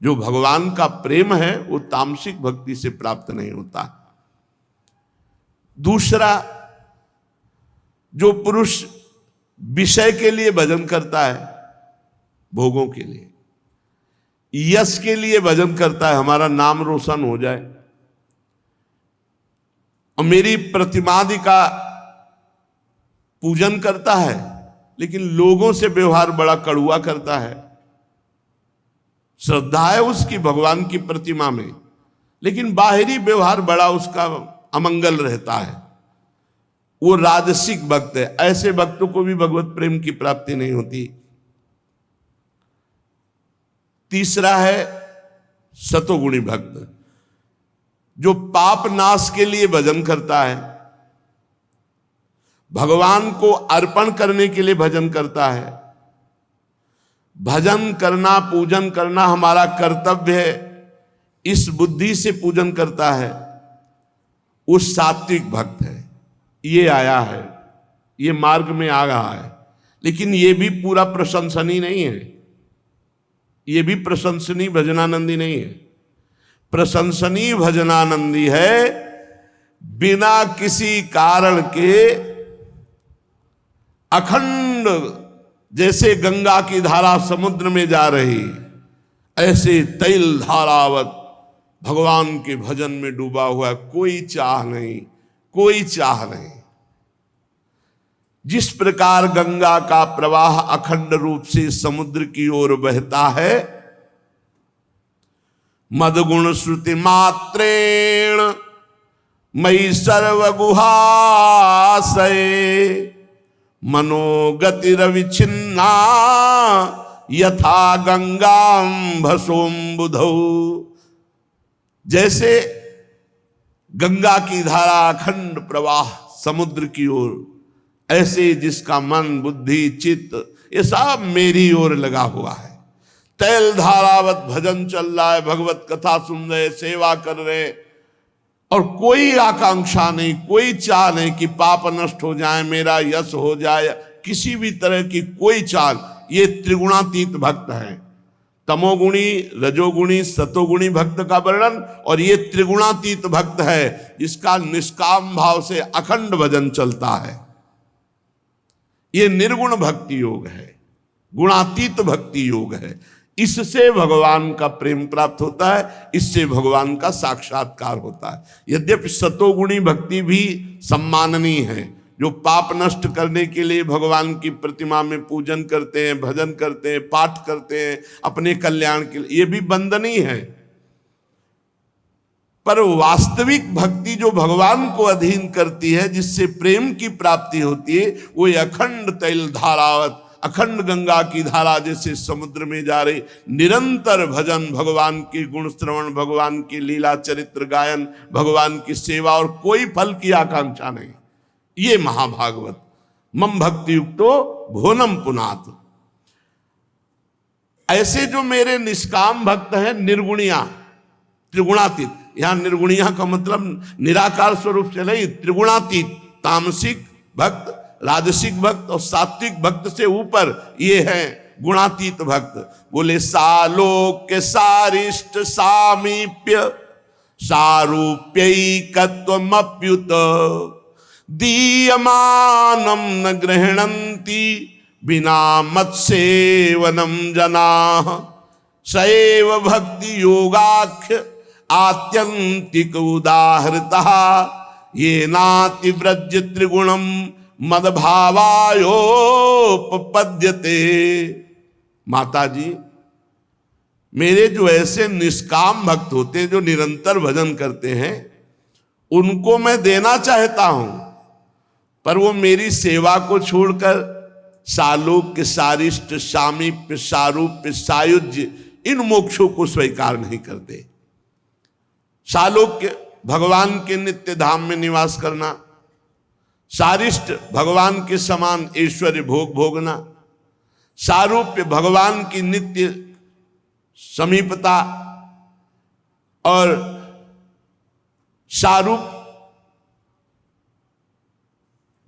[SPEAKER 1] जो भगवान का प्रेम है वो तामसिक भक्ति से प्राप्त नहीं होता। दूसरा, जो पुरुष विषय के लिए भजन करता है, भोगों के लिए, यश के लिए भजन करता है, हमारा नाम रोशन हो जाए और मेरी प्रतिमादि का पूजन करता है, लेकिन लोगों से व्यवहार बड़ा कड़ुआ करता है। श्रद्धा है उसकी भगवान की प्रतिमा में, लेकिन बाहरी व्यवहार बड़ा उसका अमंगल रहता है, वो राजसिक भक्त है। ऐसे भक्तों को भी भगवत प्रेम की प्राप्ति नहीं होती। तीसरा है सतोगुणी भक्त, जो पाप नाश के लिए भजन करता है, भगवान को अर्पण करने के लिए भजन करता है। भजन करना, पूजन करना हमारा कर्तव्य है, इस बुद्धि से पूजन करता है, वो सात्विक भक्त है। ये आया है, ये मार्ग में आ रहा है, लेकिन ये भी पूरा प्रशंसनीय नहीं है, ये भी प्रशंसनीय भजनानंदी नहीं है। प्रशंसनीय भजनानंदी है बिना किसी कारण के अखंड, जैसे गंगा की धारा समुद्र में जा रही, ऐसे तैल धारावत भगवान के भजन में डूबा हुआ है। कोई चाह नहीं, कोई चाह नहीं। जिस प्रकार गंगा का प्रवाह अखंड रूप से समुद्र की ओर बहता है, मदगुण श्रुति मात्रेण मयि सर्वगुहाशये मनोगति रविच्छिन्ना यथा गंगाम्भसोम्बुधौ। जैसे गंगा की धारा अखंड प्रवाह समुद्र की ओर, ऐसे जिसका मन, बुद्धि, चित्त ये सब मेरी ओर लगा हुआ है। तैल धारावत भजन चल रहा है, भगवत कथा सुन रहे, सेवा कर रहे, और कोई आकांक्षा नहीं, कोई चाह नहीं कि पाप नष्ट हो जाए, मेरा यश हो जाए, किसी भी तरह की कोई चाह। ये त्रिगुणातीत भक्त है। तमोगुणी, रजोगुणी, सतोगुणी भक्त का वर्णन, और ये त्रिगुणातीत भक्त है जिसका निष्काम भाव से अखंड भजन चलता है। ये निर्गुण भक्ति योग है, गुणातीत भक्ति योग है। इससे भगवान का प्रेम प्राप्त होता है, इससे भगवान का साक्षात्कार होता है। यद्यपि सतोगुणी भक्ति भी सम्माननीय है, जो पाप नष्ट करने के लिए भगवान की प्रतिमा में पूजन करते हैं, भजन करते हैं, पाठ करते हैं अपने कल्याण के लिए, ये भी वंदनीय है। पर वास्तविक भक्ति जो भगवान को अधीन करती है, जिससे प्रेम की प्राप्ति होती है, वो अखंड तैल धारावत, अखंड गंगा की धारा जैसे समुद्र में जा रही, निरंतर भजन, भगवान की गुण श्रवण, भगवान की लीला चरित्र गायन, भगवान की सेवा, और कोई फल की आकांक्षा नहीं। ये महाभागवत। मम भक्ति युक्तो भोनम पुनात। ऐसे जो मेरे निष्काम भक्त हैं, निर्गुणिया, त्रिगुणातीत, यहां निर्गुणिया का मतलब निराकार स्वरूप से नहीं, त्रिगुणातीत, तामसिक भक्त, राजसिक भक्त और सात्विक भक्त से ऊपर ये है गुणातीत भक्त। बोले सालोक्य सारिष्ट सामीप्य सारूप्यैकत्वमप्युत दीयमानं न गृह्णन्ति बिना मत्सेवनं जनाः सैव भक्ति योगाख्य आत्यंतिक उदाहृतः ये नाति व्रज त्रिगुणम मदभावायोपपद्यते। माता जी, मेरे जो ऐसे निष्काम भक्त होते हैं, जो निरंतर भजन करते हैं, उनको मैं देना चाहता हूं, पर वो मेरी सेवा को छोड़कर सालोक्य सारिष्ट सामीप्य सारूप्य सायुज्य इन मोक्षों को स्वीकार नहीं करते। सालोक्य भगवान के नित्य धाम में निवास करना, सारिष्ट भगवान के समान ऐश्वर्य भोग भोगना, सारूप्य भगवान की नित्य समीपता और सारूप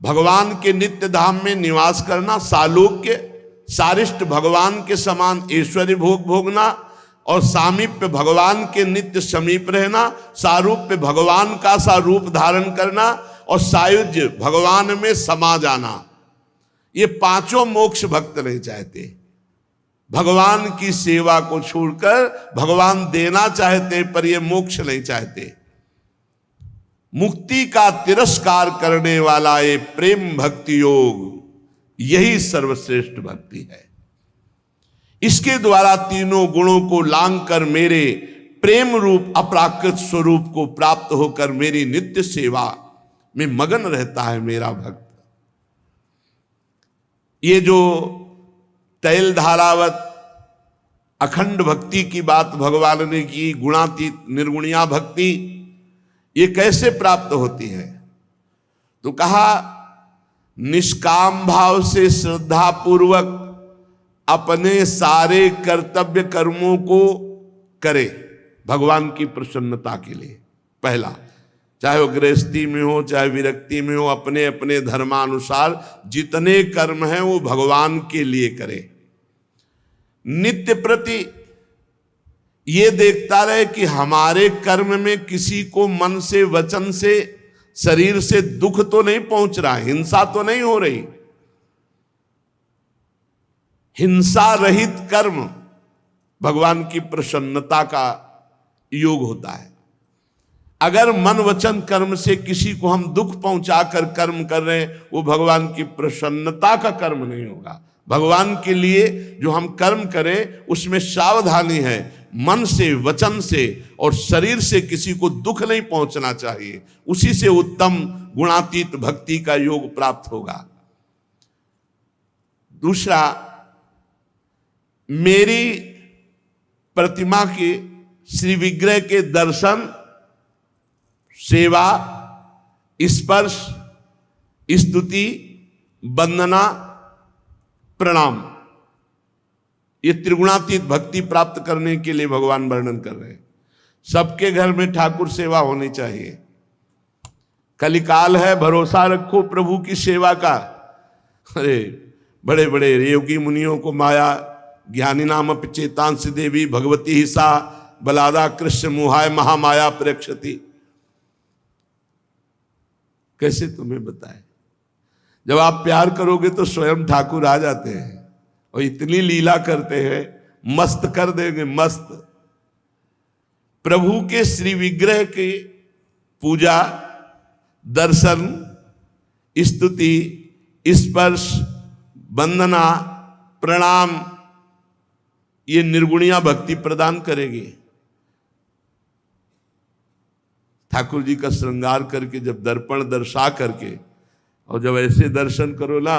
[SPEAKER 1] भगवान के नित्य धाम में निवास करना, सालोक्य सारिष्ट भगवान के समान ऐश्वर्य भोग भोगना और सामीप्य भगवान के नित्य समीप रहना, सारूप्य भगवान का सा रूप धारण करना और सायुज्य भगवान में समा जाना। ये पांचों मोक्ष भक्त नहीं चाहते। भगवान की सेवा को छोड़कर भगवान देना चाहते पर ये मोक्ष नहीं चाहते। मुक्ति का तिरस्कार करने वाला ये प्रेम भक्ति योग, यही सर्वश्रेष्ठ भक्ति है। इसके द्वारा तीनों गुणों को लांग कर मेरे प्रेम रूप अपराकृत स्वरूप को प्राप्त होकर मेरी नित्य सेवा में मगन रहता है मेरा भक्त। ये जो तैल धारावत अखंड भक्ति की बात भगवान ने की, गुणातीत निर्गुणिया भक्ति, ये कैसे प्राप्त होती है? तो कहा निष्काम भाव से श्रद्धा पूर्वक अपने सारे कर्तव्य कर्मों को करे भगवान की प्रसन्नता के लिए। पहला, चाहे वो गृहस्थी में हो चाहे विरक्ति में हो, अपने अपने धर्मानुसार जितने कर्म हैं वो भगवान के लिए करे। नित्य प्रति ये देखता रहे कि हमारे कर्म में किसी को मन से वचन से शरीर से दुख तो नहीं पहुंच रहा, हिंसा तो नहीं हो रही। हिंसा रहित कर्म भगवान की प्रसन्नता का योग होता है। अगर मन वचन कर्म से किसी को हम दुख पहुंचाकर कर्म कर रहे हैं, वो भगवान की प्रसन्नता का कर्म नहीं होगा। भगवान के लिए जो हम कर्म करें उसमें सावधानी है, मन से वचन से और शरीर से किसी को दुख नहीं पहुंचना चाहिए। उसी से उत्तम गुणातीत भक्ति का योग प्राप्त होगा। दूसरा, मेरी प्रतिमा के श्री विग्रह के दर्शन, सेवा, स्पर्श, स्तुति, वंदना, प्रणाम, ये त्रिगुणातीत भक्ति प्राप्त करने के लिए भगवान वर्णन कर रहे हैं। सबके घर में ठाकुर सेवा होनी चाहिए। कलिकाल है, भरोसा रखो प्रभु की सेवा का। अरे बड़े बड़े योगी मुनियों को माया ज्ञानी नाम चेतांश देवी भगवती ही सा बलादा कृष्ण मुहाय महामाया प्रेक्षति। कैसे तुम्हें बताए? जब आप प्यार करोगे तो स्वयं ठाकुर आ जाते हैं और इतनी लीला करते हैं, मस्त कर देंगे, मस्त। प्रभु के श्री विग्रह की पूजा, दर्शन, स्तुति, स्पर्श, वंदना, प्रणाम, ये निर्गुणिया भक्ति प्रदान करेगी। ठाकुर जी का श्रृंगार करके जब दर्पण दर्शा करके और जब ऐसे दर्शन करो ना,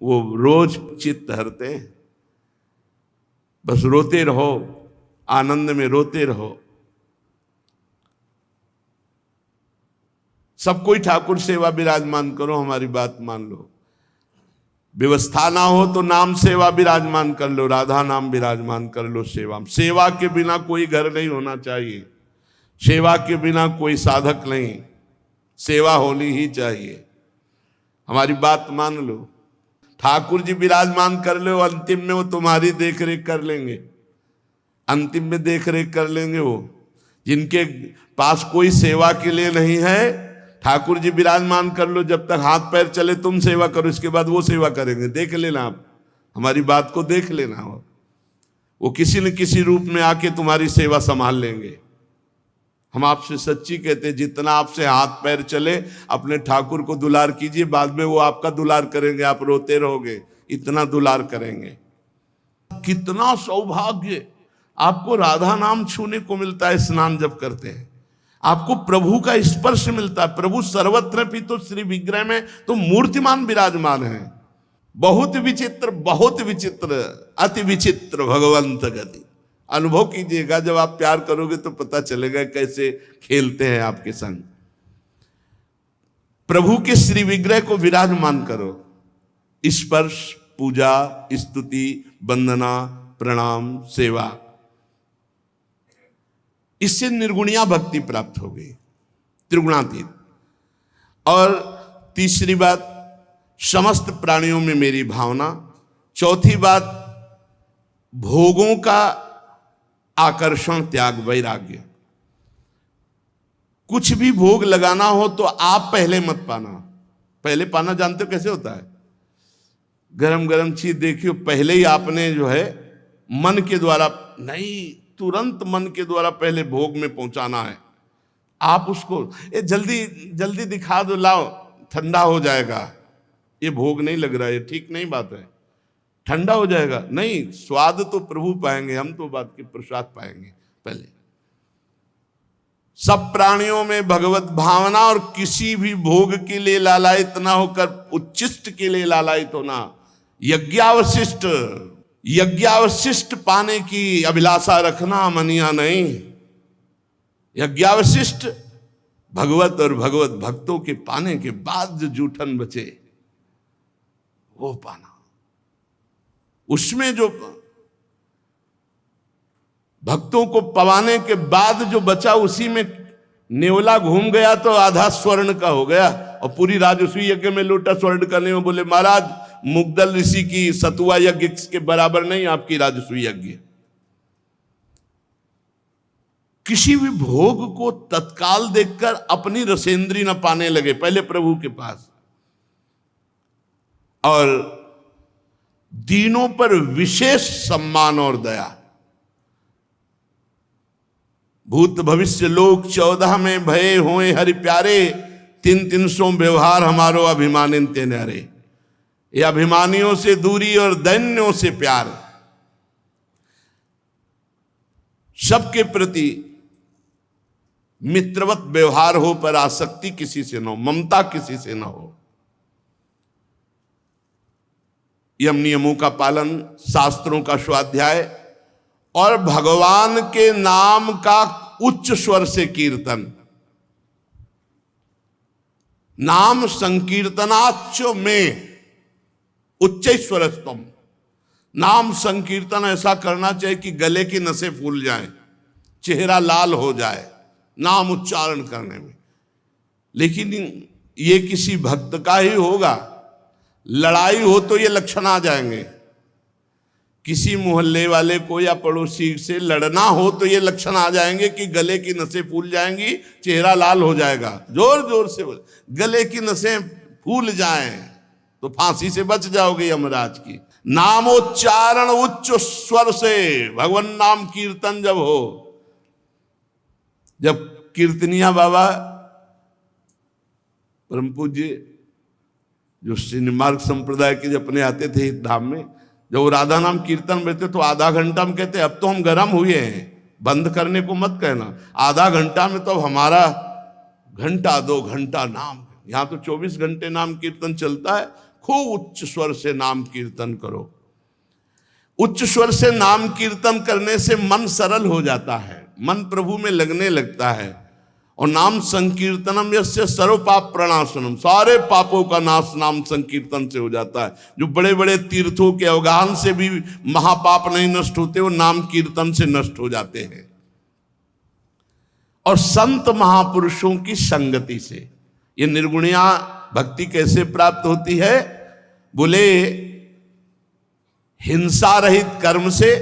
[SPEAKER 1] वो रोज चित्त हरते हैं। बस रोते रहो, आनंद में रोते रहो। सब कोई ठाकुर सेवा विराजमान करो, हमारी बात मान लो। व्यवस्था ना हो तो नाम सेवा विराजमान कर लो, राधा नाम विराजमान कर लो सेवा। सेवा के बिना कोई घर नहीं होना चाहिए, सेवा के बिना कोई साधक नहीं, सेवा होनी ही चाहिए। हमारी बात मान लो। ठाकुर जी विराजमान कर लो, अंतिम में वो तुम्हारी देख रेख कर लेंगे, अंतिम में देख रेख कर लेंगे। वो जिनके पास कोई सेवा के लिए नहीं है, ठाकुर जी विराजमान कर लो, जब तक हाथ पैर चले तुम सेवा करो, इसके बाद वो सेवा करेंगे। देख लेना, आप हमारी बात को देख लेना। वो किसी न किसी रूप में आके तुम्हारी सेवा संभाल लेंगे। हम आपसे सच्ची कहते हैं, जितना आपसे हाथ पैर चले अपने ठाकुर को दुलार कीजिए, बाद में वो आपका दुलार करेंगे, आप रोते रहोगे, इतना दुलार करेंगे। कितना सौभाग्य आपको राधा नाम छूने को मिलता है। स्नान जब करते हैं आपको प्रभु का स्पर्श मिलता है। प्रभु सर्वत्र भी तो श्री विग्रह में तो मूर्तिमान विराजमान है। बहुत विचित्र, बहुत विचित्र, अति विचित्र भगवंत गति। अनुभव कीजिएगा, जब आप प्यार करोगे तो पता चलेगा कैसे खेलते हैं आपके संग। प्रभु के श्री विग्रह को विराजमान करो, स्पर्श, पूजा, स्तुति, वंदना, प्रणाम, सेवा, इससे निर्गुणिया भक्ति प्राप्त हो गई, त्रिगुणातीत। और तीसरी बात, समस्त प्राणियों में मेरी भावना। चौथी बात, भोगों का आकर्षण, त्याग, वैराग्य। कुछ भी भोग लगाना हो तो आप पहले मत पाना। पहले पाना जानते हो कैसे होता है? गरम गरम चीज देखियो, पहले ही आपने जो है मन के द्वारा नहीं, तुरंत मन के द्वारा पहले भोग में पहुंचाना है। आप उसको जल्दी जल्दी दिखा दो, लाओ, ठंडा हो जाएगा, ये भोग नहीं लग रहा है, ये ठीक नहीं बात है, ठंडा हो जाएगा। नहीं, स्वाद तो प्रभु पाएंगे, हम तो बात के प्रसाद पाएंगे। पहले सब प्राणियों में भगवत भावना, और किसी भी भोग के लिए लालायित ना होकर उच्छिष्ट के लिए लालायित होना। यज्ञावशिष्ट, यज्ञावशिष्ट पाने की अभिलाषा रखना, मनिया नहीं। यज्ञावशिष्ट भगवत और भगवत भक्तों के पाने के बाद जो जूठन बचे वो पाना। उसमें जो भक्तों को पवाने के बाद जो बचा, उसी में नेवला घूम गया तो आधा स्वर्ण का हो गया। और पूरी राजसूय यज्ञ में लोटा स्वर्ण का नहीं हो। बोले महाराज, मुग्दल ऋषि की सतुआ यज्ञ के बराबर नहीं आपकी राजसूय यज्ञ। किसी भी भोग को तत्काल देखकर अपनी रसेंद्री न पाने लगे, पहले प्रभु के पास। और दीनों पर विशेष सम्मान और दया। भूत भविष्य लोक 14 में भये होए हरि प्यारे, 300 व्यवहार हमारो अभिमानिन ते न्यारे। ये अभिमानियों से दूरी और दैन्यों से प्यार, सबके प्रति मित्रवत व्यवहार हो, पर आसक्ति किसी से न हो, ममता किसी से न हो। यम नियमों का पालन, शास्त्रों का स्वाध्याय, और भगवान के नाम का उच्च स्वर से कीर्तन। नाम संकीर्तनाच में उच्च स्वरस्तम। नाम संकीर्तन ऐसा करना चाहिए कि गले की नसें फूल जाएं, चेहरा लाल हो जाए नाम उच्चारण करने में। लेकिन ये किसी भक्त का ही होगा। लड़ाई हो तो ये लक्षण आ जाएंगे। किसी मोहल्ले वाले को या पड़ोसी से लड़ना हो तो ये लक्षण आ जाएंगे कि गले की नसें फूल जाएंगी, चेहरा लाल हो जाएगा। जोर जोर से गले की नसें फूल जाएं तो फांसी से बच जाओगे यमराज की। नामोच्चारण उच्च स्वर से, भगवान नाम कीर्तन जब हो, जब कीर्तनिया बाबा परम पूज्य जो श्रीनिमार्ग संप्रदाय के जब अपने आते थे धाम में, जब वो राधा नाम कीर्तन बैठते तो आधा घंटा में कहते अब तो हम गर्म हुए हैं, बंद करने को मत कहना। आधा घंटा में तो हमारा घंटा 2 घंटा नाम, यहाँ तो 24 घंटे नाम कीर्तन चलता है। खूब उच्च स्वर से नाम कीर्तन करो। उच्च स्वर से नाम कीर्तन करने से मन सरल हो जाता है, मन प्रभु में लगने लगता है। और नाम संकीर्तनम यस्य सर्व पाप प्रणाशनम, सारे पापों का नाश नाम संकीर्तन से हो जाता है। जो बड़े बड़े तीर्थों के अवगाहन से भी महापाप नहीं नष्ट होते, वो नाम कीर्तन से नष्ट हो जाते हैं। और संत महापुरुषों की संगति से ये निर्गुणिया भक्ति कैसे प्राप्त होती है? बोले हिंसा रहित कर्म से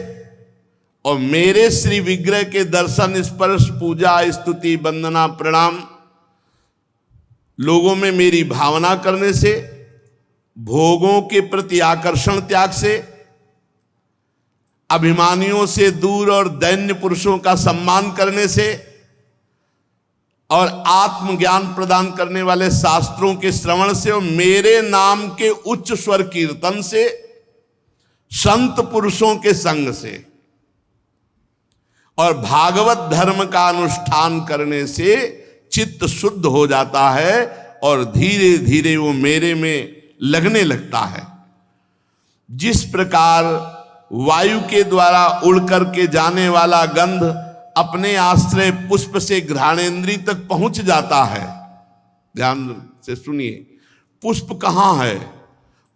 [SPEAKER 1] और मेरे श्री विग्रह के दर्शन, स्पर्श, पूजा, स्तुति, वंदना, प्रणाम, लोगों में मेरी भावना करने से, भोगों के प्रति आकर्षण त्याग से, अभिमानियों से दूर और दैन्य पुरुषों का सम्मान करने से, और आत्मज्ञान प्रदान करने वाले शास्त्रों के श्रवण से, और मेरे नाम के उच्च स्वर कीर्तन से, संत पुरुषों के संग से और भागवत धर्म का अनुष्ठान करने से चित्त शुद्ध हो जाता है और धीरे धीरे वो मेरे में लगने लगता है। जिस प्रकार वायु के द्वारा उड़ करके जाने वाला गंध अपने आश्रय पुष्प से घ्राणेन्द्रिय तक पहुंच जाता है। ध्यान से सुनिए, पुष्प कहाँ है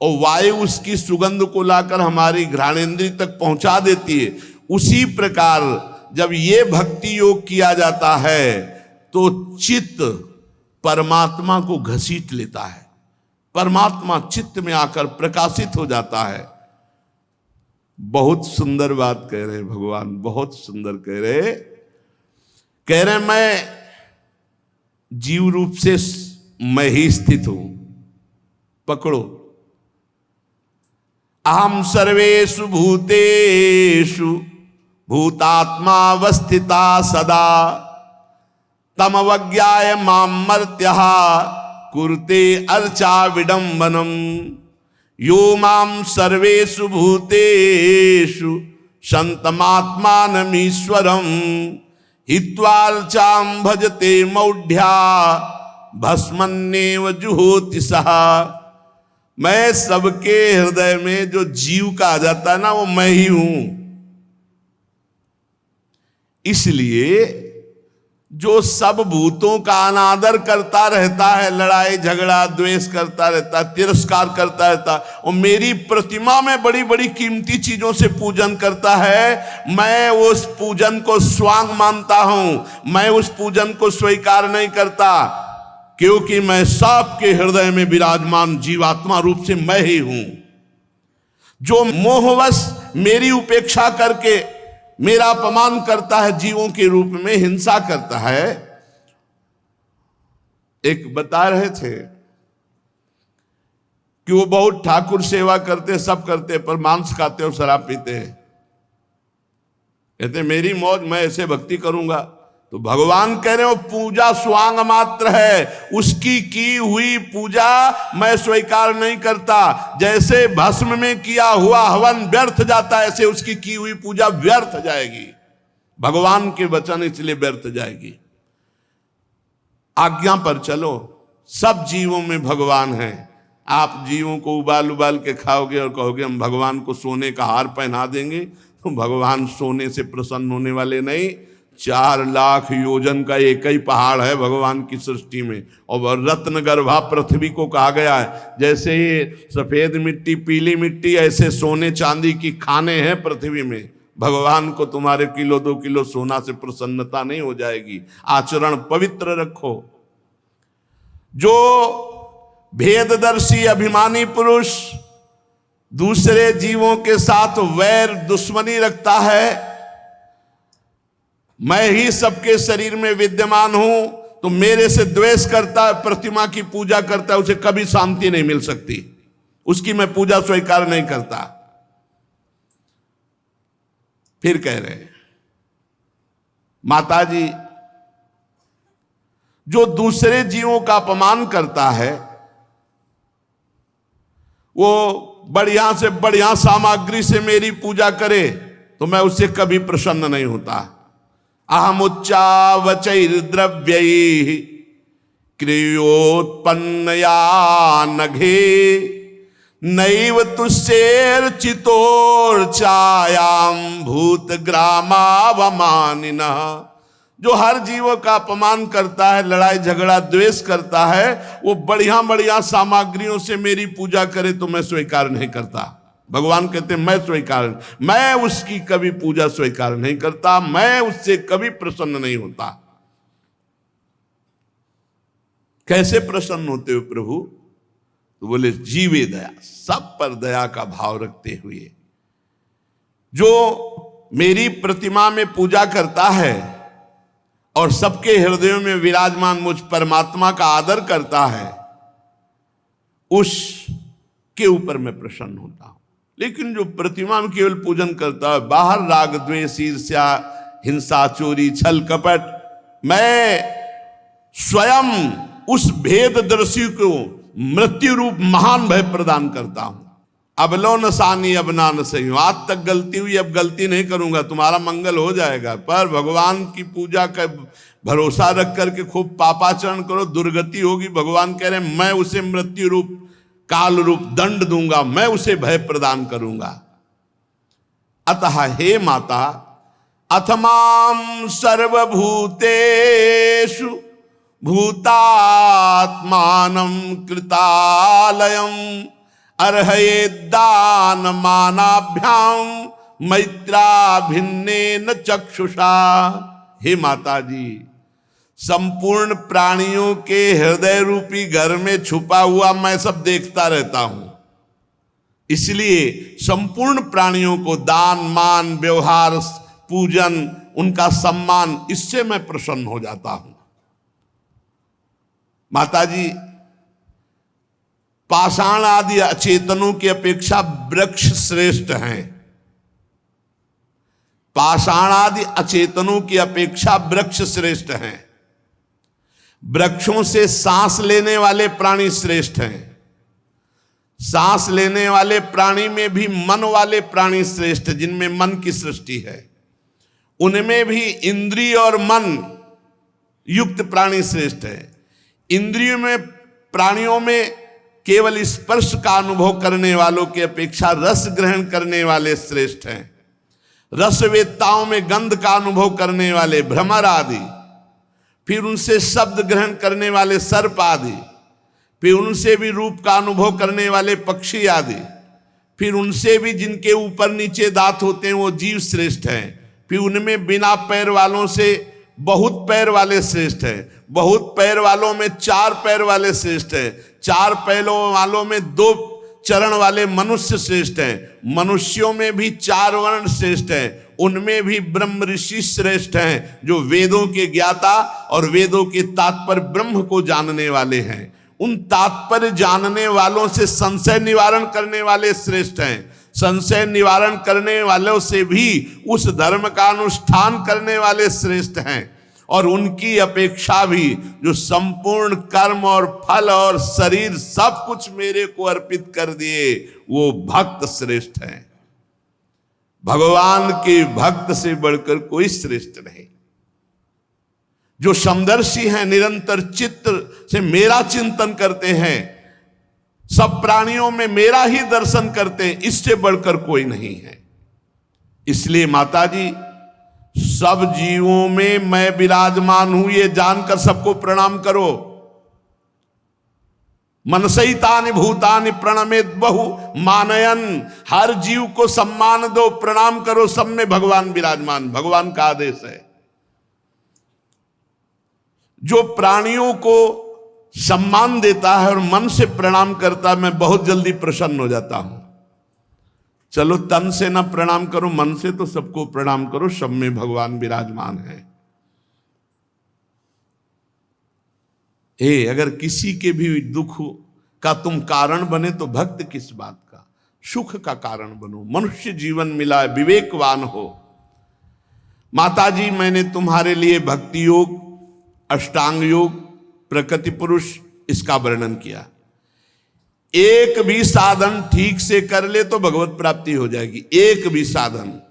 [SPEAKER 1] और वायु उसकी सुगंध को लाकर हमारी घ्राणेन्द्रिय तक पहुंचा देती है। उसी प्रकार जब ये भक्ति योग किया जाता है तो चित्त परमात्मा को घसीट लेता है, परमात्मा चित्त में आकर प्रकाशित हो जाता है। बहुत सुंदर बात कह रहे भगवान, बहुत सुंदर कह रहे मैं जीव रूप से मैं ही स्थित हूं। पकड़ो, अहम सर्वेषु भूतेषु भूतात्मावस्थिता सदा तमवज्ञाय मां मर्त्यः कुरुते अर्चा विडंबनम यो मां सर्वेषु भूतेषु संतमात्मानमीश्वरम हित्वार्चां भजते मौढ़्या भस्मन्नेव जुहोति सः। मैं सबके हृदय में जो जीव का आ जाता है ना, वो मैं ही हूं। इसलिए जो सब भूतों का अनादर करता रहता है, लड़ाई झगड़ा द्वेष करता रहता है, तिरस्कार करता रहता है, और मेरी प्रतिमा में बड़ी बड़ी कीमती चीजों से पूजन करता है, मैं उस पूजन को स्वांग मानता हूं। मैं उस पूजन को स्वीकार नहीं करता, क्योंकि मैं सबके हृदय में विराजमान जीवात्मा रूप से मैं ही हूं। जो मोहवश मेरी उपेक्षा करके मेरा अपमान करता है, जीवों के रूप में हिंसा करता है। एक बता रहे थे कि वो बहुत ठाकुर सेवा करते, सब करते, पर मांस खाते और शराब पीते हैं। कहते मेरी मौज, मैं ऐसे भक्ति करूंगा। तो भगवान कह रहे हो पूजा स्वांग मात्र है, उसकी की हुई पूजा मैं स्वीकार नहीं करता। जैसे भस्म में किया हुआ हवन व्यर्थ जाता है, ऐसे उसकी की हुई पूजा व्यर्थ जाएगी। भगवान के वचन इसलिए व्यर्थ जाएगी। आज्ञा पर चलो, सब जीवों में भगवान है। आप जीवों को उबाल उबाल के खाओगे और कहोगे हम भगवान को सोने का हार पहना देंगे, तो भगवान सोने से प्रसन्न होने वाले नहीं। 4 लाख योजन का एक ही पहाड़ है भगवान की सृष्टि में, और रत्न गर्भा पृथ्वी को कहा गया है। जैसे ये सफेद मिट्टी, पीली मिट्टी, ऐसे सोने चांदी की खाने हैं पृथ्वी में। भगवान को तुम्हारे किलो 2 किलो सोना से प्रसन्नता नहीं हो जाएगी। आचरण पवित्र रखो। जो भेददर्शी अभिमानी पुरुष दूसरे जीवों के साथ वैर दुश्मनी रखता है, मैं ही सबके शरीर में विद्यमान हूं, तो मेरे से द्वेष करता है, प्रतिमा की पूजा करता है, उसे कभी शांति नहीं मिल सकती। उसकी मैं पूजा स्वीकार नहीं करता। फिर कह रहे माता जी, जो दूसरे जीवों का अपमान करता है, वो बढ़िया से बढ़िया सामग्री से मेरी पूजा करे, तो मैं उससे कभी प्रसन्न नहीं होता। अहमुच्चावचैर्द्रव्यैः क्रियोत्पन्नया नघे नैव तुष्येर्चितोर्चायां भूतग्रामावमानिनः। जो हर जीवों का अपमान करता है, लड़ाई झगड़ा द्वेष करता है, वो बढ़िया बढ़िया सामग्रियों से मेरी पूजा करे तो मैं स्वीकार नहीं करता। भगवान कहते हैं मैं उसकी कभी पूजा स्वीकार नहीं करता, मैं उससे कभी प्रसन्न नहीं होता। कैसे प्रसन्न होते हो प्रभु? तो बोले जीवे दया, सब पर दया का भाव रखते हुए। जो मेरी प्रतिमा में पूजा करता है और सबके हृदयों में विराजमान मुझ परमात्मा का आदर करता है, उसके ऊपर मैं प्रसन्न होता हूं। लेकिन जो प्रतिमा में केवल पूजन करता है, बाहर राग द्वेष ईर्ष्या हिंसा चोरी छल कपट, मैं स्वयं उस भेददर्शी को मृत्यु रूप महान भय प्रदान करता हूं। अब लो नसानी अब ना न सही, आज तक गलती हुई, अब गलती नहीं करूंगा, तुम्हारा मंगल हो जाएगा। पर भगवान की पूजा का भरोसा रख करके खूब पापाचरण करो, दुर्गति होगी। भगवान कह रहे हैं मैं उसे मृत्यु रूप काल रूप दंड दूंगा, मैं उसे भय प्रदान करूंगा। अतः हे माता, अथमाम सर्वभूतेषु भूतात्मानं कृतालयम् अर्हये दानमानाभ्याम मैत्राभिन्नेन चक्षुषा। हे माता जी, संपूर्ण प्राणियों के हृदय रूपी घर में छुपा हुआ मैं सब देखता रहता हूं, इसलिए संपूर्ण प्राणियों को दान मान व्यवहार पूजन उनका सम्मान, इससे मैं प्रसन्न हो जाता हूं। माता जी, पाषाण आदि अचेतनों की अपेक्षा वृक्ष श्रेष्ठ हैं। पाषाण आदि अचेतनों की अपेक्षा वृक्ष श्रेष्ठ हैं। वृक्षों से सांस लेने वाले प्राणी श्रेष्ठ हैं। सांस लेने वाले प्राणी में भी मन वाले प्राणी श्रेष्ठ, जिनमें मन की सृष्टि है, उनमें भी इंद्रिय और मन युक्त प्राणी श्रेष्ठ है। इंद्रियों में, प्राणियों में केवल स्पर्श का अनुभव करने वालों की अपेक्षा रस ग्रहण करने वाले श्रेष्ठ हैं। रसवेत्ताओं में गंध का अनुभव करने वाले भ्रमर आदि, फिर उनसे शब्द ग्रहण करने वाले सर्प आदि, फिर उनसे भी रूप का अनुभव करने वाले पक्षी आदि, फिर उनसे भी जिनके ऊपर नीचे दांत होते हैं वो जीव श्रेष्ठ हैं। फिर उनमें बिना पैर वालों से बहुत पैर वाले श्रेष्ठ है। बहुत पैर वालों में 4 पैर वाले श्रेष्ठ है। 4 पैरों वालों में 2 चरण वाले मनुष्य श्रेष्ठ हैं। मनुष्यों में भी 4 वर्ण श्रेष्ठ हैं। उनमें भी ब्रह्म ऋषि श्रेष्ठ हैं, जो वेदों के ज्ञाता और वेदों के तात्पर्य ब्रह्म को जानने वाले हैं। उन तात्पर्य जानने वालों से संशय निवारण करने वाले श्रेष्ठ हैं। संशय निवारण करने वालों से भी उस धर्म का अनुष्ठान करने वाले श्रेष्ठ हैं। और उनकी अपेक्षा भी जो संपूर्ण कर्म और फल और शरीर सब कुछ मेरे को अर्पित कर दिए, वो भक्त श्रेष्ठ हैं। भगवान के भक्त से बढ़कर कोई श्रेष्ठ नहीं। जो समदर्शी हैं, निरंतर चित्त से मेरा चिंतन करते हैं, सब प्राणियों में मेरा ही दर्शन करते हैं, इससे बढ़कर कोई नहीं है। इसलिए माता जी, सब जीवों में मैं विराजमान हूं ये जानकर सबको प्रणाम करो। मनसैतानि भूतानि प्रणमेत बहु मानयन। हर जीव को सम्मान दो, प्रणाम करो, सब में भगवान विराजमान। भगवान का आदेश है। जो प्राणियों को सम्मान देता है और मन से प्रणाम करता है, मैं बहुत जल्दी प्रसन्न हो जाता हूं। चलो तन से ना प्रणाम करो, मन से तो सबको प्रणाम करो, सब में भगवान विराजमान है। अगर किसी के भी दुख का तुम कारण बने तो भक्त किस बात का, सुख का कारण बनो। मनुष्य जीवन मिला है, विवेकवान हो। माता जी, मैंने तुम्हारे लिए भक्ति योग, अष्टांग योग, प्रकृति पुरुष, इसका वर्णन किया। एक भी साधन ठीक से कर ले तो भगवत प्राप्ति हो जाएगी। एक भी साधन।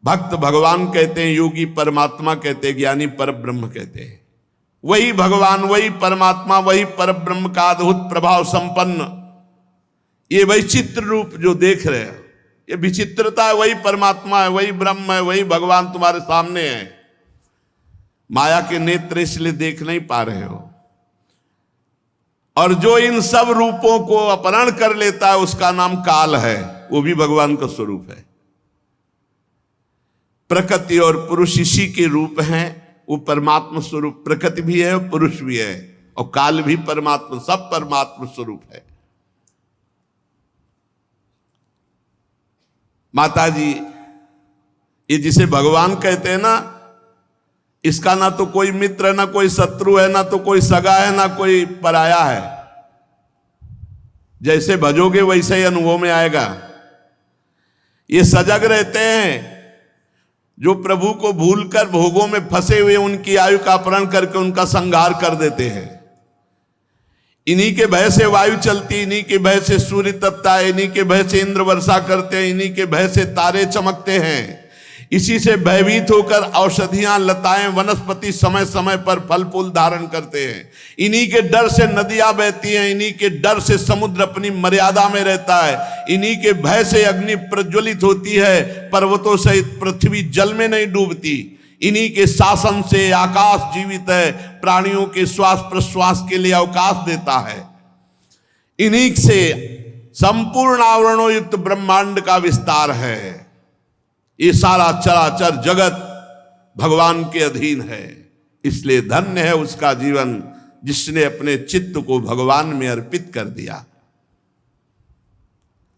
[SPEAKER 1] भक्त भगवान कहते हैं, योगी परमात्मा कहते हैं, ज्ञानी पर ब्रह्म कहते हैं। वही भगवान, वही परमात्मा, वही पर ब्रह्म का अद्भुत प्रभाव संपन्न ये वैचित्र रूप जो देख रहे हैं, ये विचित्रता है, वही परमात्मा है, वही ब्रह्म है, वही भगवान तुम्हारे सामने है। माया के नेत्र इसलिए देख नहीं पा रहे हो। और जो इन सब रूपों को अपहरण कर लेता है उसका नाम काल है, वो भी भगवान का स्वरूप है। प्रकृति और पुरुष इसी के रूप हैं। वो परमात्मा स्वरूप प्रकृति भी है और पुरुष भी है, और काल भी परमात्मा, सब परमात्मा स्वरूप है। माता जी, ये जिसे भगवान कहते हैं ना, इसका ना तो कोई मित्र, ना कोई शत्रु है, ना तो कोई सगा है, ना कोई पराया है। जैसे भजोगे वैसे ही अनुभव में आएगा। ये सजग रहते हैं। जो प्रभु को भूलकर भोगों में फंसे हुए, उनकी आयु का अपहरण करके उनका संहार कर देते हैं। इन्हीं के भय से वायु चलती, इन्हीं के भय से सूर्य तपता है, इन्हीं के भय से इंद्र वर्षा करते हैं, इन्हीं के भय से तारे चमकते हैं, इसी से भयभीत होकर औषधियां, लताएं, वनस्पति समय समय पर फल फूल धारण करते हैं। इन्हीं के डर से नदियां बहती हैं, इन्हीं के डर से समुद्र अपनी मर्यादा में रहता है, इन्हीं के भय से अग्नि प्रज्वलित होती है, पर्वतों सहित पृथ्वी जल में नहीं डूबती। इन्हीं के शासन से आकाश जीवित है, प्राणियों के श्वास प्रश्वास के लिए अवकाश देता है। इन्हीं से संपूर्ण आवरणों युक्त ब्रह्मांड का विस्तार है। ये सारा चराचर जगत भगवान के अधीन है। इसलिए धन्य है उसका जीवन जिसने अपने चित्त को भगवान में अर्पित कर दिया।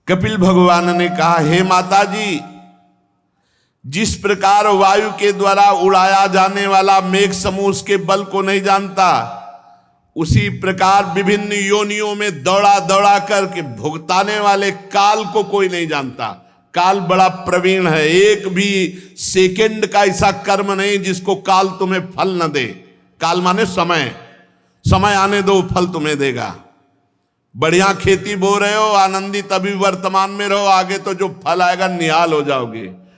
[SPEAKER 1] कपिल भगवान ने कहा, हे माता जी, जिस प्रकार वायु के द्वारा उड़ाया जाने वाला मेघ समूह उसके बल को नहीं जानता, उसी प्रकार विभिन्न योनियों में दौड़ा दौड़ा करके भुगताने वाले काल को कोई नहीं जानता। काल बड़ा प्रवीण है, एक भी सेकंड का ऐसा कर्म नहीं जिसको काल तुम्हें फल न दे। काल माने समय, समय आने दो, फल तुम्हें देगा। बढ़िया खेती बो रहे हो, आनंदित अभी वर्तमान में रहो, आगे तो जो फल आएगा निहाल हो जाओगे।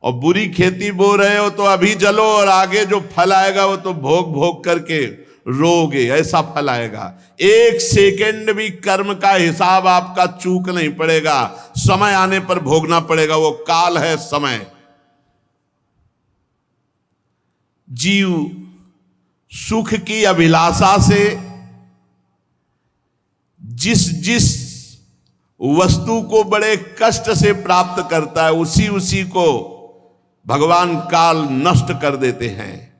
[SPEAKER 1] और बुरी खेती बो रहे हो तो अभी जलो, और आगे जो फल आएगा वो तो भोग भोग करके रोगे, ऐसा फल आएगा। एक सेकंड भी कर्म का हिसाब आपका चूक नहीं पड़ेगा, समय आने पर भोगना पड़ेगा। वो काल है, समय। जीव सुख की अभिलाषा से जिस जिस वस्तु को बड़े कष्ट से प्राप्त करता है, उसी उसी को भगवान काल नष्ट कर देते हैं।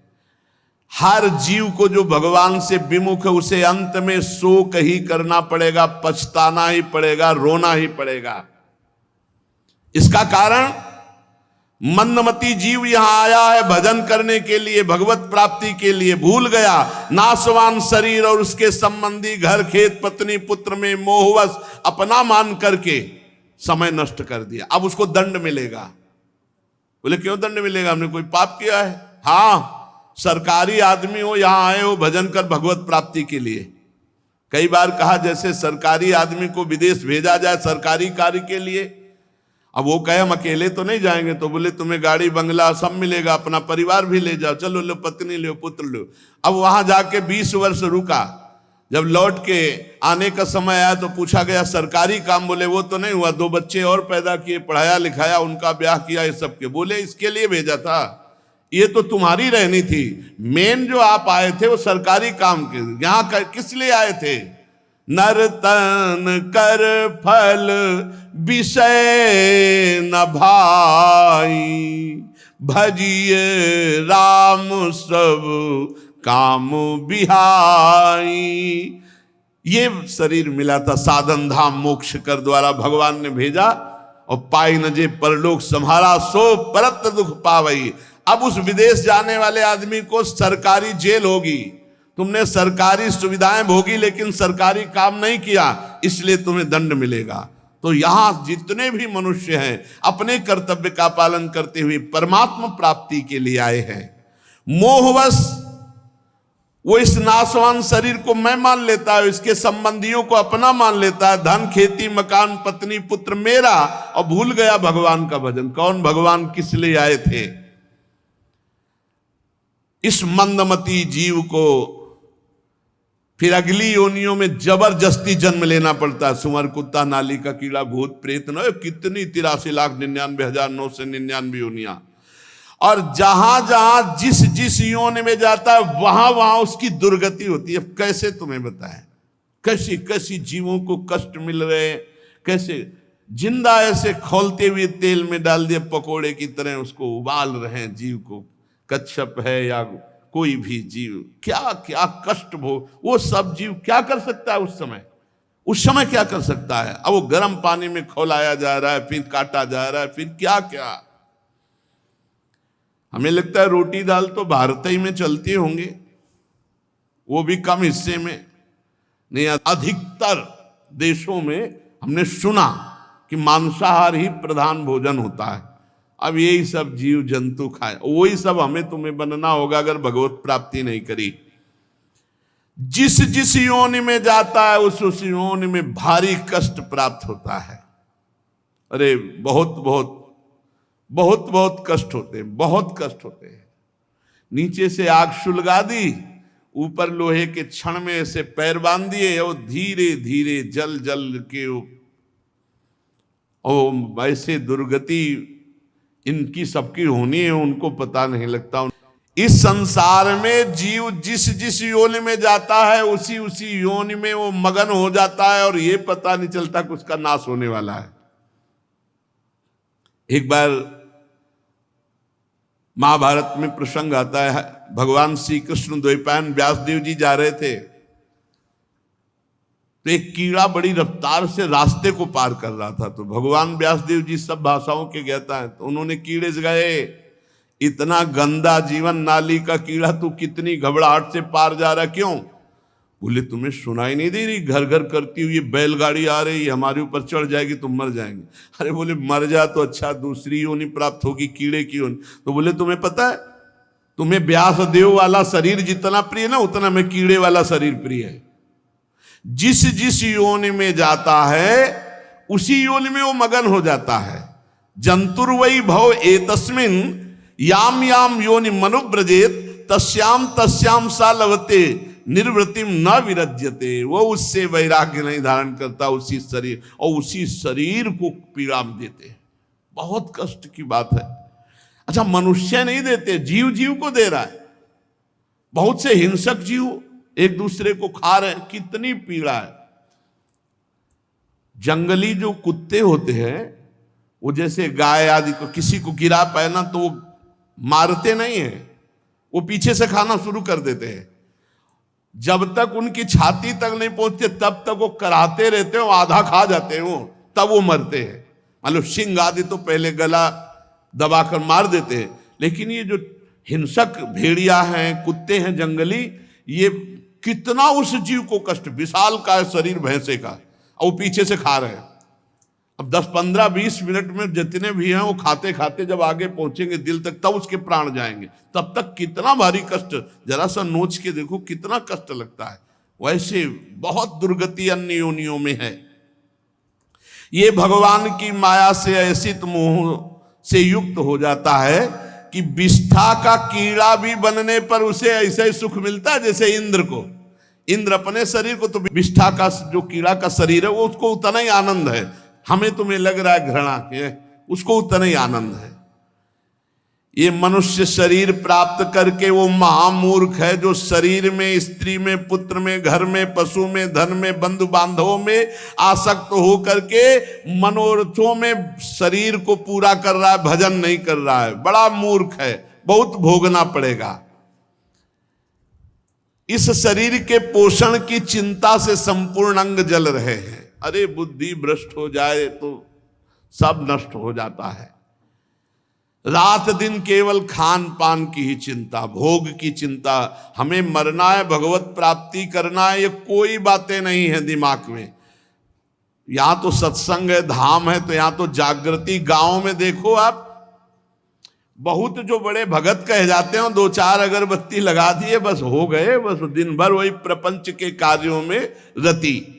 [SPEAKER 1] हर जीव को जो भगवान से विमुख है उसे अंत में शोक ही करना पड़ेगा, पछताना ही पड़ेगा, रोना ही पड़ेगा। इसका कारण मंदमती जीव यहां आया है भजन करने के लिए, भगवत प्राप्ति के लिए, भूल गया नाशवान शरीर और उसके संबंधी घर खेत पत्नी पुत्र में मोहवश अपना मान करके समय नष्ट कर दिया। अब उसको दंड मिलेगा। बोले क्यों दंड मिलेगा? हमने कोई पाप किया है? हाँ, सरकारी आदमी हो, यहां आए हो भजन कर भगवत प्राप्ति के लिए। कई बार कहा जैसे सरकारी आदमी को विदेश भेजा जाए सरकारी कार्य के लिए, अब वो कहे हम अकेले तो नहीं जाएंगे, तो बोले तुम्हें गाड़ी बंगला सब मिलेगा, अपना परिवार भी ले जाओ, चलो लो, पत्नी लो, पुत्र लो। अब वहां जाके 20 वर्ष रुका, जब लौट के आने का समय आया तो पूछा गया सरकारी काम, बोले वो तो नहीं हुआ, 2 बच्चे और पैदा किए, पढ़ाया लिखाया, उनका ब्याह किया, ये सब के। बोले इसके लिए भेजा था, ये तो तुम्हारी रहनी थी, मेन जो आप आए थे वो सरकारी काम के, यहां किस लिए आए थे? नर्तन कर फल विषय न भाई, भजिए राम सब काम बिहाई। ये शरीर मिला था साधन धाम मोक्ष कर द्वारा भगवान ने भेजा, और पाई न जे परलोक संहारा सो परत दुख पावई। अब उस विदेश जाने वाले आदमी को सरकारी जेल होगी, तुमने सरकारी सुविधाएं भोगी लेकिन सरकारी काम नहीं किया, इसलिए तुम्हें दंड मिलेगा। तो यहां जितने भी मनुष्य हैं अपने कर्तव्य का पालन करते हुए परमात्मा प्राप्ति के लिए आए हैं। मोहवश वो इस नाशवान शरीर को मैं मान लेता है, इसके संबंधियों को अपना मान लेता है, धन खेती मकान पत्नी पुत्र मेरा, और भूल गया भगवान का भजन। कौन भगवान किस लिए आए थे? इस मंदमती जीव को फिर अगली योनियों में जबरदस्ती जन्म लेना पड़ता है। सुअर कुत्ता नाली का कीड़ा भूत प्रेत न कितनी 83,99,999 योनियां, और जहां जहां जिस जिस योनि में जाता है वहां वहां उसकी दुर्गति होती है। कैसे तुम्हें बताएं, कैसी कैसी जीवों को कष्ट मिल रहे हैं, कैसे जिंदा ऐसे खोलते हुए तेल में डाल दिए पकोड़े की तरह उसको उबाल रहे हैं जीव को। कच्छप है या कोई भी जीव, क्या क्या कष्ट भोग, वो सब जीव क्या कर सकता है उस समय क्या कर सकता है? अब वो गर्म पानी में खौलाया जा रहा है, फिर काटा जा रहा है, फिर क्या क्या। हमें लगता है रोटी दाल तो भारत ही में चलती होंगे, वो भी कम हिस्से में नहीं, अधिकतर देशों में हमने सुना कि मांसाहार ही प्रधान भोजन होता है। अब यही सब जीव जंतु खाए, वही सब हमें तुम्हें बनना होगा अगर भगवत प्राप्ति नहीं करी। जिस जिस योनि में जाता है उस योनि में भारी कष्ट प्राप्त होता है। अरे बहुत बहुत बहुत बहुत कष्ट होते हैं, बहुत कष्ट होते हैं। नीचे से आग सुलगा दी, ऊपर लोहे के छड़ में ऐसे पैर बांध दिए और धीरे धीरे जल जल के ओ ऐसे दुर्गति इनकी सबकी होनी है, उनको पता नहीं लगता। इस संसार में जीव जिस जिस योनि में जाता है उसी उसी योनि में वो मगन हो जाता है और ये पता नहीं चलता कि उसका नाश होने वाला है। एक बार महाभारत में प्रसंग आता है, भगवान श्री कृष्ण द्वैपायन व्यासदेव जी जा रहे थे तो एक कीड़ा बड़ी रफ्तार से रास्ते को पार कर रहा था। तो भगवान व्यासदेव जी सब भाषाओं के ज्ञाता हैं, तो उन्होंने कीड़े से गए, इतना गंदा जीवन नाली का कीड़ा, तू कितनी घबराहट से पार जा रहा, क्यों? बोले तुम्हें सुनाई नहीं दे रही घर घर करती हुई बैलगाड़ी आ रही है, हमारे ऊपर चढ़ जाएगी तो मर जाएंगे। अरे बोले मर जा तो अच्छा, दूसरी योनि प्राप्त होगी, कीड़े की योनि। तो बोले तुम्हें पता है, तुम्हें व्यासदेव वाला शरीर जितना प्रिय ना उतना में कीड़े वाला शरीर प्रिय है। जिस जिस योनि में जाता है उसी योनि में वो मगन हो जाता है। जंतुर्वै भव एतस्मिन् याम याम योनि मनुव्रजेत तस्याम तस्याम सा लभते निर्वृतिम न विरज्यते। वो उससे वैराग्य नहीं धारण करता उसी शरीर, और उसी शरीर को पीड़ा देते हैं। बहुत कष्ट की बात है। अच्छा, मनुष्य नहीं देते, जीव जीव को दे रहा है। बहुत से हिंसक जीव एक दूसरे को खा रहे हैं, कितनी पीड़ा है। जंगली जो कुत्ते होते हैं वो जैसे गाय आदि को किसी को गिरा पाए ना तो वो मारते नहीं है, वो पीछे से खाना शुरू कर देते हैं। जब तक उनकी छाती तक नहीं पहुंचते तब तक वो कराते रहते हैं, आधा खा जाते हैं, तब वो मरते हैं। मतलब सिंह आदि तो पहले गला दबाकर मार देते हैं, लेकिन ये जो हिंसक भेड़िया हैं, कुत्ते हैं जंगली, ये कितना उस जीव को कष्ट, विशाल का शरीर भैंसे का, और वो पीछे से खा रहे हैं। अब 10, 15, 20 मिनट में जितने भी हैं वो खाते खाते जब आगे पहुंचेंगे दिल तक तब उसके प्राण जाएंगे। तब तक कितना भारी कष्ट, जरा सा नोच के देखो कितना कष्ट लगता है। वैसे बहुत दुर्गति अन्य योनियों में है। ये भगवान की माया से ऐसित मोह से युक्त हो जाता है कि विष्ठा का कीड़ा भी बनने पर उसे ऐसा ही सुख मिलता है जैसे इंद्र को। इंद्र अपने शरीर को, तो विष्ठा का जो कीड़ा का शरीर है वो उसको उतना ही आनंद है। हमें तुम्हें लग रहा है घृणा के, उसको उतना ही आनंद है। ये मनुष्य शरीर प्राप्त करके वो महामूर्ख है जो शरीर में, स्त्री में, पुत्र में, घर में, पशु में, धन में, बंधु बांधवों में आसक्त हो करके मनोरथों में शरीर को पूरा कर रहा है, भजन नहीं कर रहा है। बड़ा मूर्ख है, बहुत भोगना पड़ेगा। इस शरीर के पोषण की चिंता से संपूर्ण अंग जल रहे हैं। अरे बुद्धि भ्रष्ट हो जाए तो सब नष्ट हो जाता है। रात दिन केवल खान पान की ही चिंता, भोग की चिंता। हमें मरना है, भगवत प्राप्ति करना है, ये कोई बातें नहीं है दिमाग में। यहां तो सत्संग है, धाम है, तो यहां तो जागृति। गांव में देखो आप, बहुत जो बड़े भगत कहे जाते हैं 2-4 अगरबत्ती लगा दिए बस हो गए, बस दिन भर वही प्रपंच के कार्यों में रति।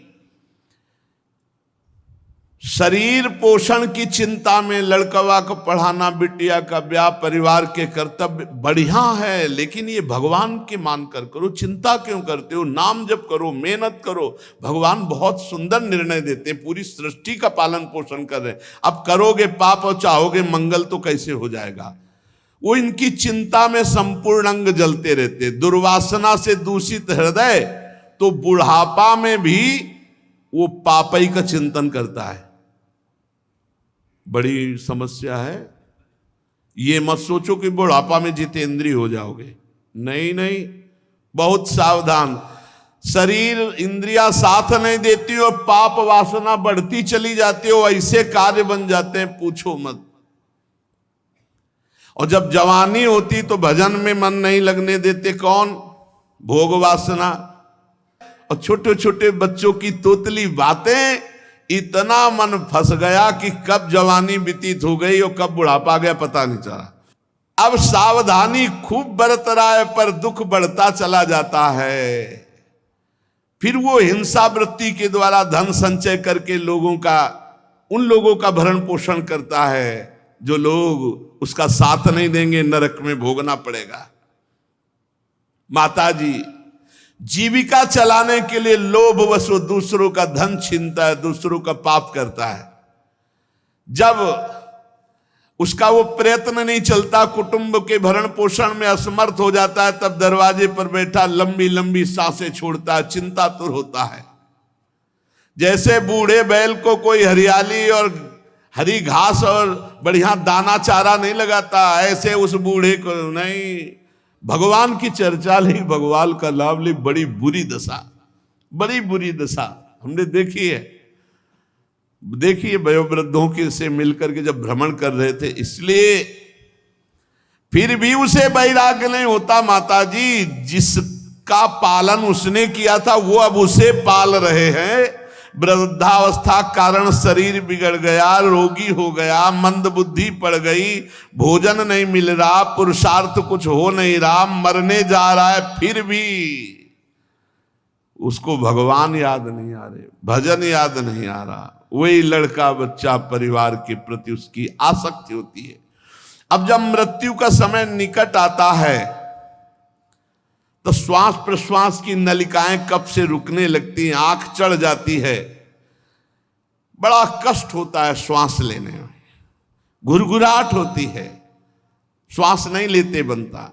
[SPEAKER 1] शरीर पोषण की चिंता में लड़कवा को पढ़ाना, बिटिया का ब्याह, परिवार के कर्तव्य बढ़िया है, लेकिन ये भगवान के मानकर करो। चिंता क्यों करते हो? नाम जप करो, मेहनत करो। भगवान बहुत सुंदर निर्णय देते, पूरी सृष्टि का पालन पोषण कर रहे। अब करोगे पाप और चाहोगे मंगल तो कैसे हो जाएगा? वो इनकी चिंता में संपूर्ण अंग जलते रहते। दुर्वासना से दूषित हृदय तो बुढ़ापा में भी वो पापई का चिंतन करता है। बड़ी समस्या है। ये मत सोचो कि बुढ़ापा में जितेंद्रिय हो जाओगे, नहीं नहीं, बहुत सावधान। शरीर इंद्रियां साथ नहीं देती और पाप वासना बढ़ती चली जाती हो, ऐसे कार्य बन जाते हैं पूछो मत। और जब जवानी होती तो भजन में मन नहीं लगने देते, कौन? भोग वासना। और छोटे छोटे बच्चों की तोतली बातें, इतना मन फंस गया कि कब जवानी व्यतीत हो गई और कब बुढ़ापा गया पता नहीं चला। अब सावधानी खूब बरत रहा है पर दुख बढ़ता चला जाता है। फिर वो हिंसा वृत्ति के द्वारा धन संचय करके उन लोगों का भरण पोषण करता है। जो लोग उसका साथ नहीं देंगे नरक में भोगना पड़ेगा। माता जी जीविका चलाने के लिए लोभवश वो दूसरों का धन छीनता है, दूसरों का पाप करता है। जब उसका वो प्रयत्न नहीं चलता, कुटुंब के भरण पोषण में असमर्थ हो जाता है, तब दरवाजे पर बैठा लंबी लंबी सांसें छोड़ता है, चिंतातुर होता है। जैसे बूढ़े बैल को कोई हरियाली और हरी घास और बढ़िया दाना चारा नहीं लगाता, ऐसे उस बूढ़े को नहीं, भगवान की चर्चा ली, भगवान का लाभ ली, बड़ी बुरी दशा, बड़ी बुरी दशा हमने देखी है। देखिए वयोवृद्धों के से मिलकर के जब भ्रमण कर रहे थे, इसलिए फिर भी उसे वैराग्य नहीं होता। माता जी जिसका पालन उसने किया था वो अब उसे पाल रहे हैं। वृद्धावस्था कारण शरीर बिगड़ गया, रोगी हो गया, मंद बुद्धि पड़ गई, भोजन नहीं मिल रहा, पुरुषार्थ कुछ हो नहीं रहा, मरने जा रहा है, फिर भी उसको भगवान याद नहीं आ रहे, भजन याद नहीं आ रहा। वही लड़का बच्चा परिवार के प्रति उसकी आसक्ति होती है। अब जब मृत्यु का समय निकट आता है तो श्वास प्रश्वास की नलिकाएं कब से रुकने लगती हैं, आंख चढ़ जाती है, बड़ा कष्ट होता है श्वास लेने में, घुरघुराहट होती है, श्वास नहीं लेते बनता,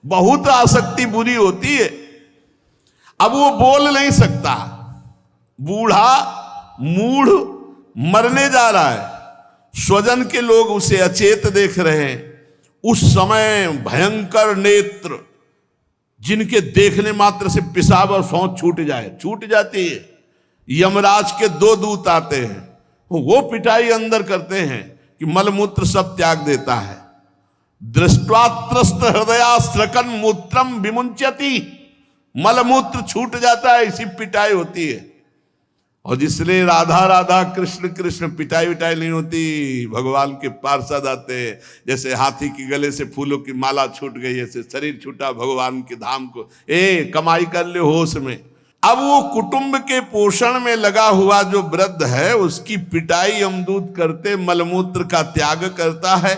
[SPEAKER 1] बहुत आसक्ति बुरी होती है। अब वो बोल नहीं सकता, बूढ़ा मूढ़ मरने जा रहा है, स्वजन के लोग उसे अचेत देख रहे हैं। उस समय भयंकर नेत्र, जिनके देखने मात्र से पेशाब और शौच छूट जाती है। यमराज के 2 दूत आते हैं, वो पिटाई अंदर करते हैं कि मलमूत्र सब त्याग देता है। दृष्ट्वा त्रस्त हृदया स्रकन मूत्रम विमुंचति, मलमूत्र छूट जाता है, इसी पिटाई होती है। और जिसलिए राधा राधा कृष्ण कृष्ण पिटाई विटाई नहीं होती। भगवान के पार्षद आते, जैसे हाथी के गले से फूलों की माला छूट गई, ऐसे शरीर छूटा भगवान के धाम को, कमाई कर ले होश में। अब वो कुटुंब के पोषण में लगा हुआ जो वृद्ध है, उसकी पिटाई यमदूत करते, मलमूत्र का त्याग करता है,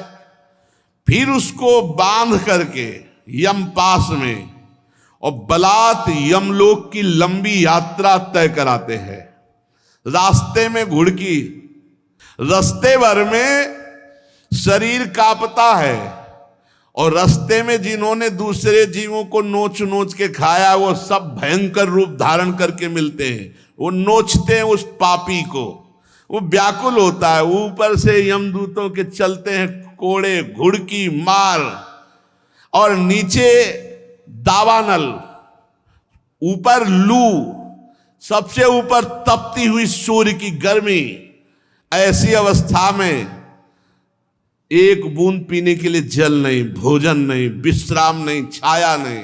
[SPEAKER 1] फिर उसको बांध करके यम पास में और बलात् यमलोक की लंबी यात्रा तय कराते हैं। रास्ते में घुड़की, रास्ते भर में शरीर कांपता है, और रास्ते में जिन्होंने दूसरे जीवों को नोच नोच के खाया, वो सब भयंकर रूप धारण करके मिलते हैं। वो नोचते हैं उस पापी को, वो व्याकुल होता है। ऊपर से यमदूतों के चलते हैं कोड़े, घुड़की, मार, और नीचे दावानल, ऊपर लू, सबसे ऊपर तपती हुई सूर्य की गर्मी। ऐसी अवस्था में एक बूंद पीने के लिए जल नहीं, भोजन नहीं, विश्राम नहीं, छाया नहीं।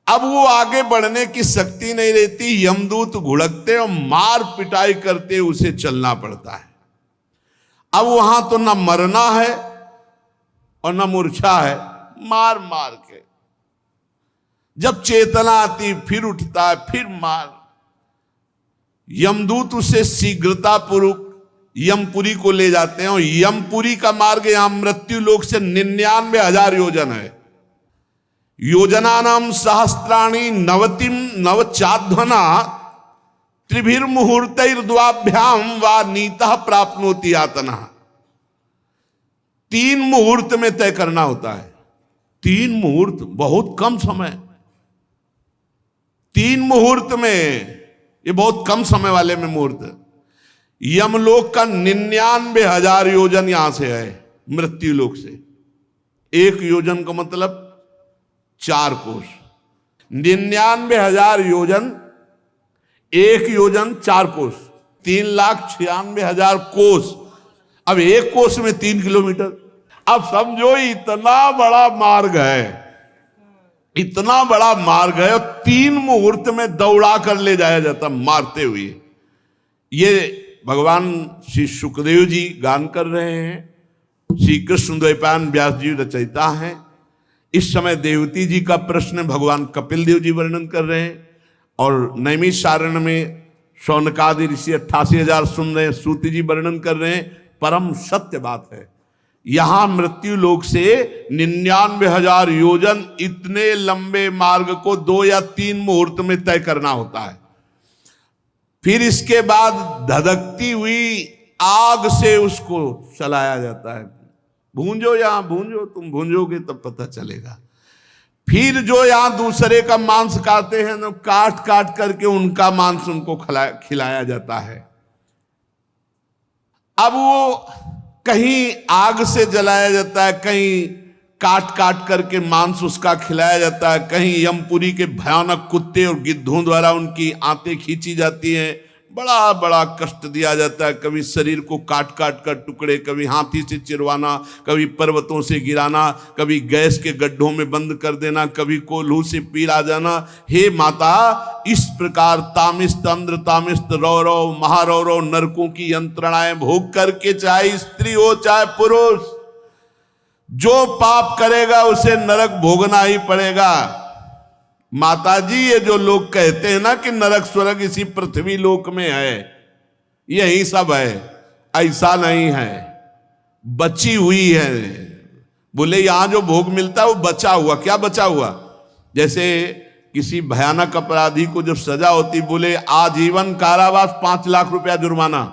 [SPEAKER 1] अब वो आगे बढ़ने की शक्ति नहीं रहती, यमदूत घुड़कते और मार पिटाई करते उसे चलना पड़ता है। अब वहां तो न मरना है और न मूर्छा है, मार मार के जब चेतना आती फिर उठता है, फिर मार। यमदूत उसे शीघ्रता पूर्वक यमपुरी को ले जाते हैं, और यमपुरी का मार्ग यहां मृत्यु लोक से 99,000 योजन है। योजनानाम सहस्त्राणी नवतिम नवचाध्वना त्रिभिर्मुहूर्तैर्द्वाभ्याम वा नीतः प्राप्नोति यातना। 3 मुहूर्त में तय करना होता है। 3 मुहूर्त, बहुत कम समय। 3 मुहूर्त में, ये बहुत कम समय वाले में मुहूर्त। यमलोक का 99,000 योजन यहां से है मृत्यु लोक से। 1 योजन का मतलब 4 कोस। 99,000 योजन, 1 योजन 4 कोस, 3,96,000 कोस। अब 1 कोस में 3 किलोमीटर। अब समझो इतना बड़ा मार्ग है, इतना बड़ा मार्ग है, और 3 मुहूर्त में दौड़ा कर ले जाया जाता मारते हुए। ये भगवान श्री सुखदेव जी गान कर रहे हैं, श्री कृष्ण द्वैपायन व्यास जी रचयिता हैं। इस समय देवती जी का प्रश्न भगवान कपिल देव जी वर्णन कर रहे हैं, और नैमिषारण्य में शौनकादि ऋषि 88,000 सुन रहे हैं, सूत जी वर्णन कर रहे हैं। परम सत्य बात है यहां मृत्यु लोक से 99,000 योजन इतने लंबे मार्ग को 2 या 3 मुहूर्त में तय करना होता है। फिर इसके बाद धधकती हुई आग से उसको चलाया जाता है। भूंजो, यहां भूंजो, तुम भूंजोगे तब पता चलेगा। फिर जो यहां दूसरे का मांस खाते हैं ना, काट काट करके उनका मांस उनको खिलाया जाता है। अब वो कहीं आग से जलाया जाता है, कहीं काट काट करके मांस उसका खिलाया जाता है, कहीं यमपुरी के भयानक कुत्ते और गिद्धों द्वारा उनकी आंतें खींची जाती हैं, बड़ा बड़ा कष्ट दिया जाता है। कभी शरीर को काट काट कर टुकड़े, कभी हाथी से चिरवाना, कभी पर्वतों से गिराना, कभी गैस के गड्ढों में बंद कर देना, कभी कोल्हू से पीला जाना। हे माता, इस प्रकार तामिस्त, अंध्र तामिस्त, रौरव महारौरव नरकों की यंत्रणाएं भोग करके, चाहे स्त्री हो चाहे पुरुष, जो पाप करेगा उसे नरक भोगना ही पड़ेगा। माताजी, ये जो लोग कहते हैं ना कि नरक स्वर्ग इसी पृथ्वी लोक में है, यही सब है, ऐसा नहीं है, बची हुई है। बोले यहां जो भोग मिलता है वो बचा हुआ। क्या बचा हुआ? जैसे किसी भयानक अपराधी को जब सजा होती, बोले आजीवन कारावास, 5 लाख रुपया जुर्माना।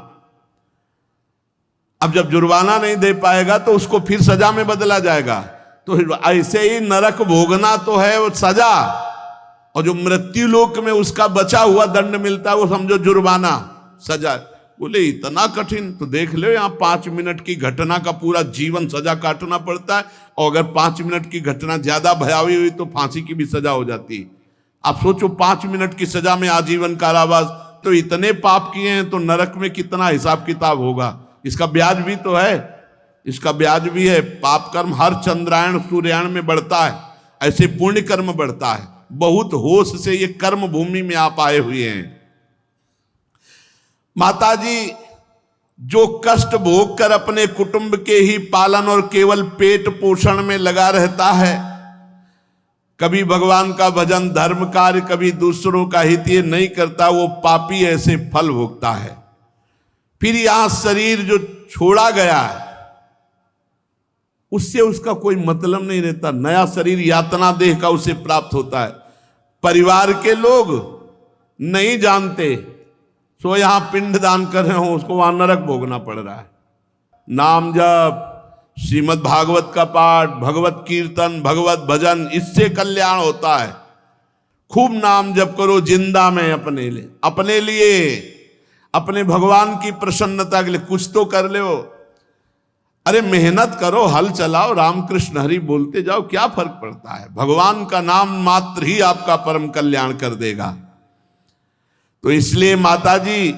[SPEAKER 1] अब जब जुर्माना नहीं दे पाएगा तो उसको फिर सजा में बदला जाएगा। तो ऐसे ही नरक भोगना तो है वो सजा, और जो मृत्यु लोक में उसका बचा हुआ दंड मिलता है वो समझो जुर्माना, सजा। बोले इतना कठिन? तो देख लो, यहाँ 5 मिनट की घटना का पूरा जीवन सजा काटना पड़ता है, और अगर 5 मिनट की घटना ज्यादा भयावही हुई तो फांसी की भी सजा हो जाती है। आप सोचो, 5 मिनट की सजा में आजीवन कारावास, तो इतने पाप किए हैं तो नरक में कितना हिसाब किताब होगा। इसका ब्याज भी तो है, इसका ब्याज भी है। पाप कर्म हर चंद्रायण सूर्यायण में बढ़ता है, ऐसे पुण्य कर्म बढ़ता है। बहुत होश से ये कर्म भूमि में आप आए हुए हैं। माताजी, जो कष्ट भोग कर अपने कुटुंब के ही पालन और केवल पेट पोषण में लगा रहता है, कभी भगवान का भजन, धर्म कार्य, कभी दूसरों का हित ये नहीं करता, वो पापी ऐसे फल भोगता है। फिर यहां शरीर जो छोड़ा गया है उससे उसका कोई मतलब नहीं रहता। नया शरीर यातना देह का उसे प्राप्त होता है। परिवार के लोग नहीं जानते, सो यहां पिंड दान कर रहे हो, उसको वहां नरक भोगना पड़ रहा है। नाम जप, श्रीमद् भागवत का पाठ, भगवत कीर्तन, भगवत भजन, इससे कल्याण होता है। खूब नाम जप करो जिंदा में, अपने लिए, अपने भगवान की प्रसन्नता के लिए कुछ तो कर लो। अरे मेहनत करो, हल चलाओ, रामकृष्ण हरि बोलते जाओ, क्या फर्क पड़ता है? भगवान का नाम मात्र ही आपका परम कल्याण कर देगा। तो इसलिए माताजी,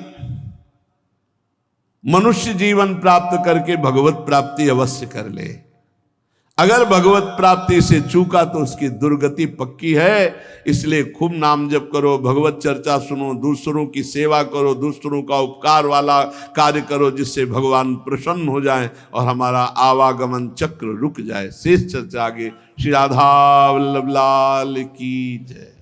[SPEAKER 1] मनुष्य जीवन प्राप्त करके भगवत प्राप्ति अवश्य कर ले। अगर भगवत प्राप्ति से चूका तो उसकी दुर्गति पक्की है। इसलिए खूब नाम जप करो, भगवत चर्चा सुनो, दूसरों की सेवा करो, दूसरों का उपकार वाला कार्य करो, जिससे भगवान प्रसन्न हो जाए और हमारा आवागमन चक्र रुक जाए। शेष चर्चा आगे। श्री राधा वल्लभ लाल की जय।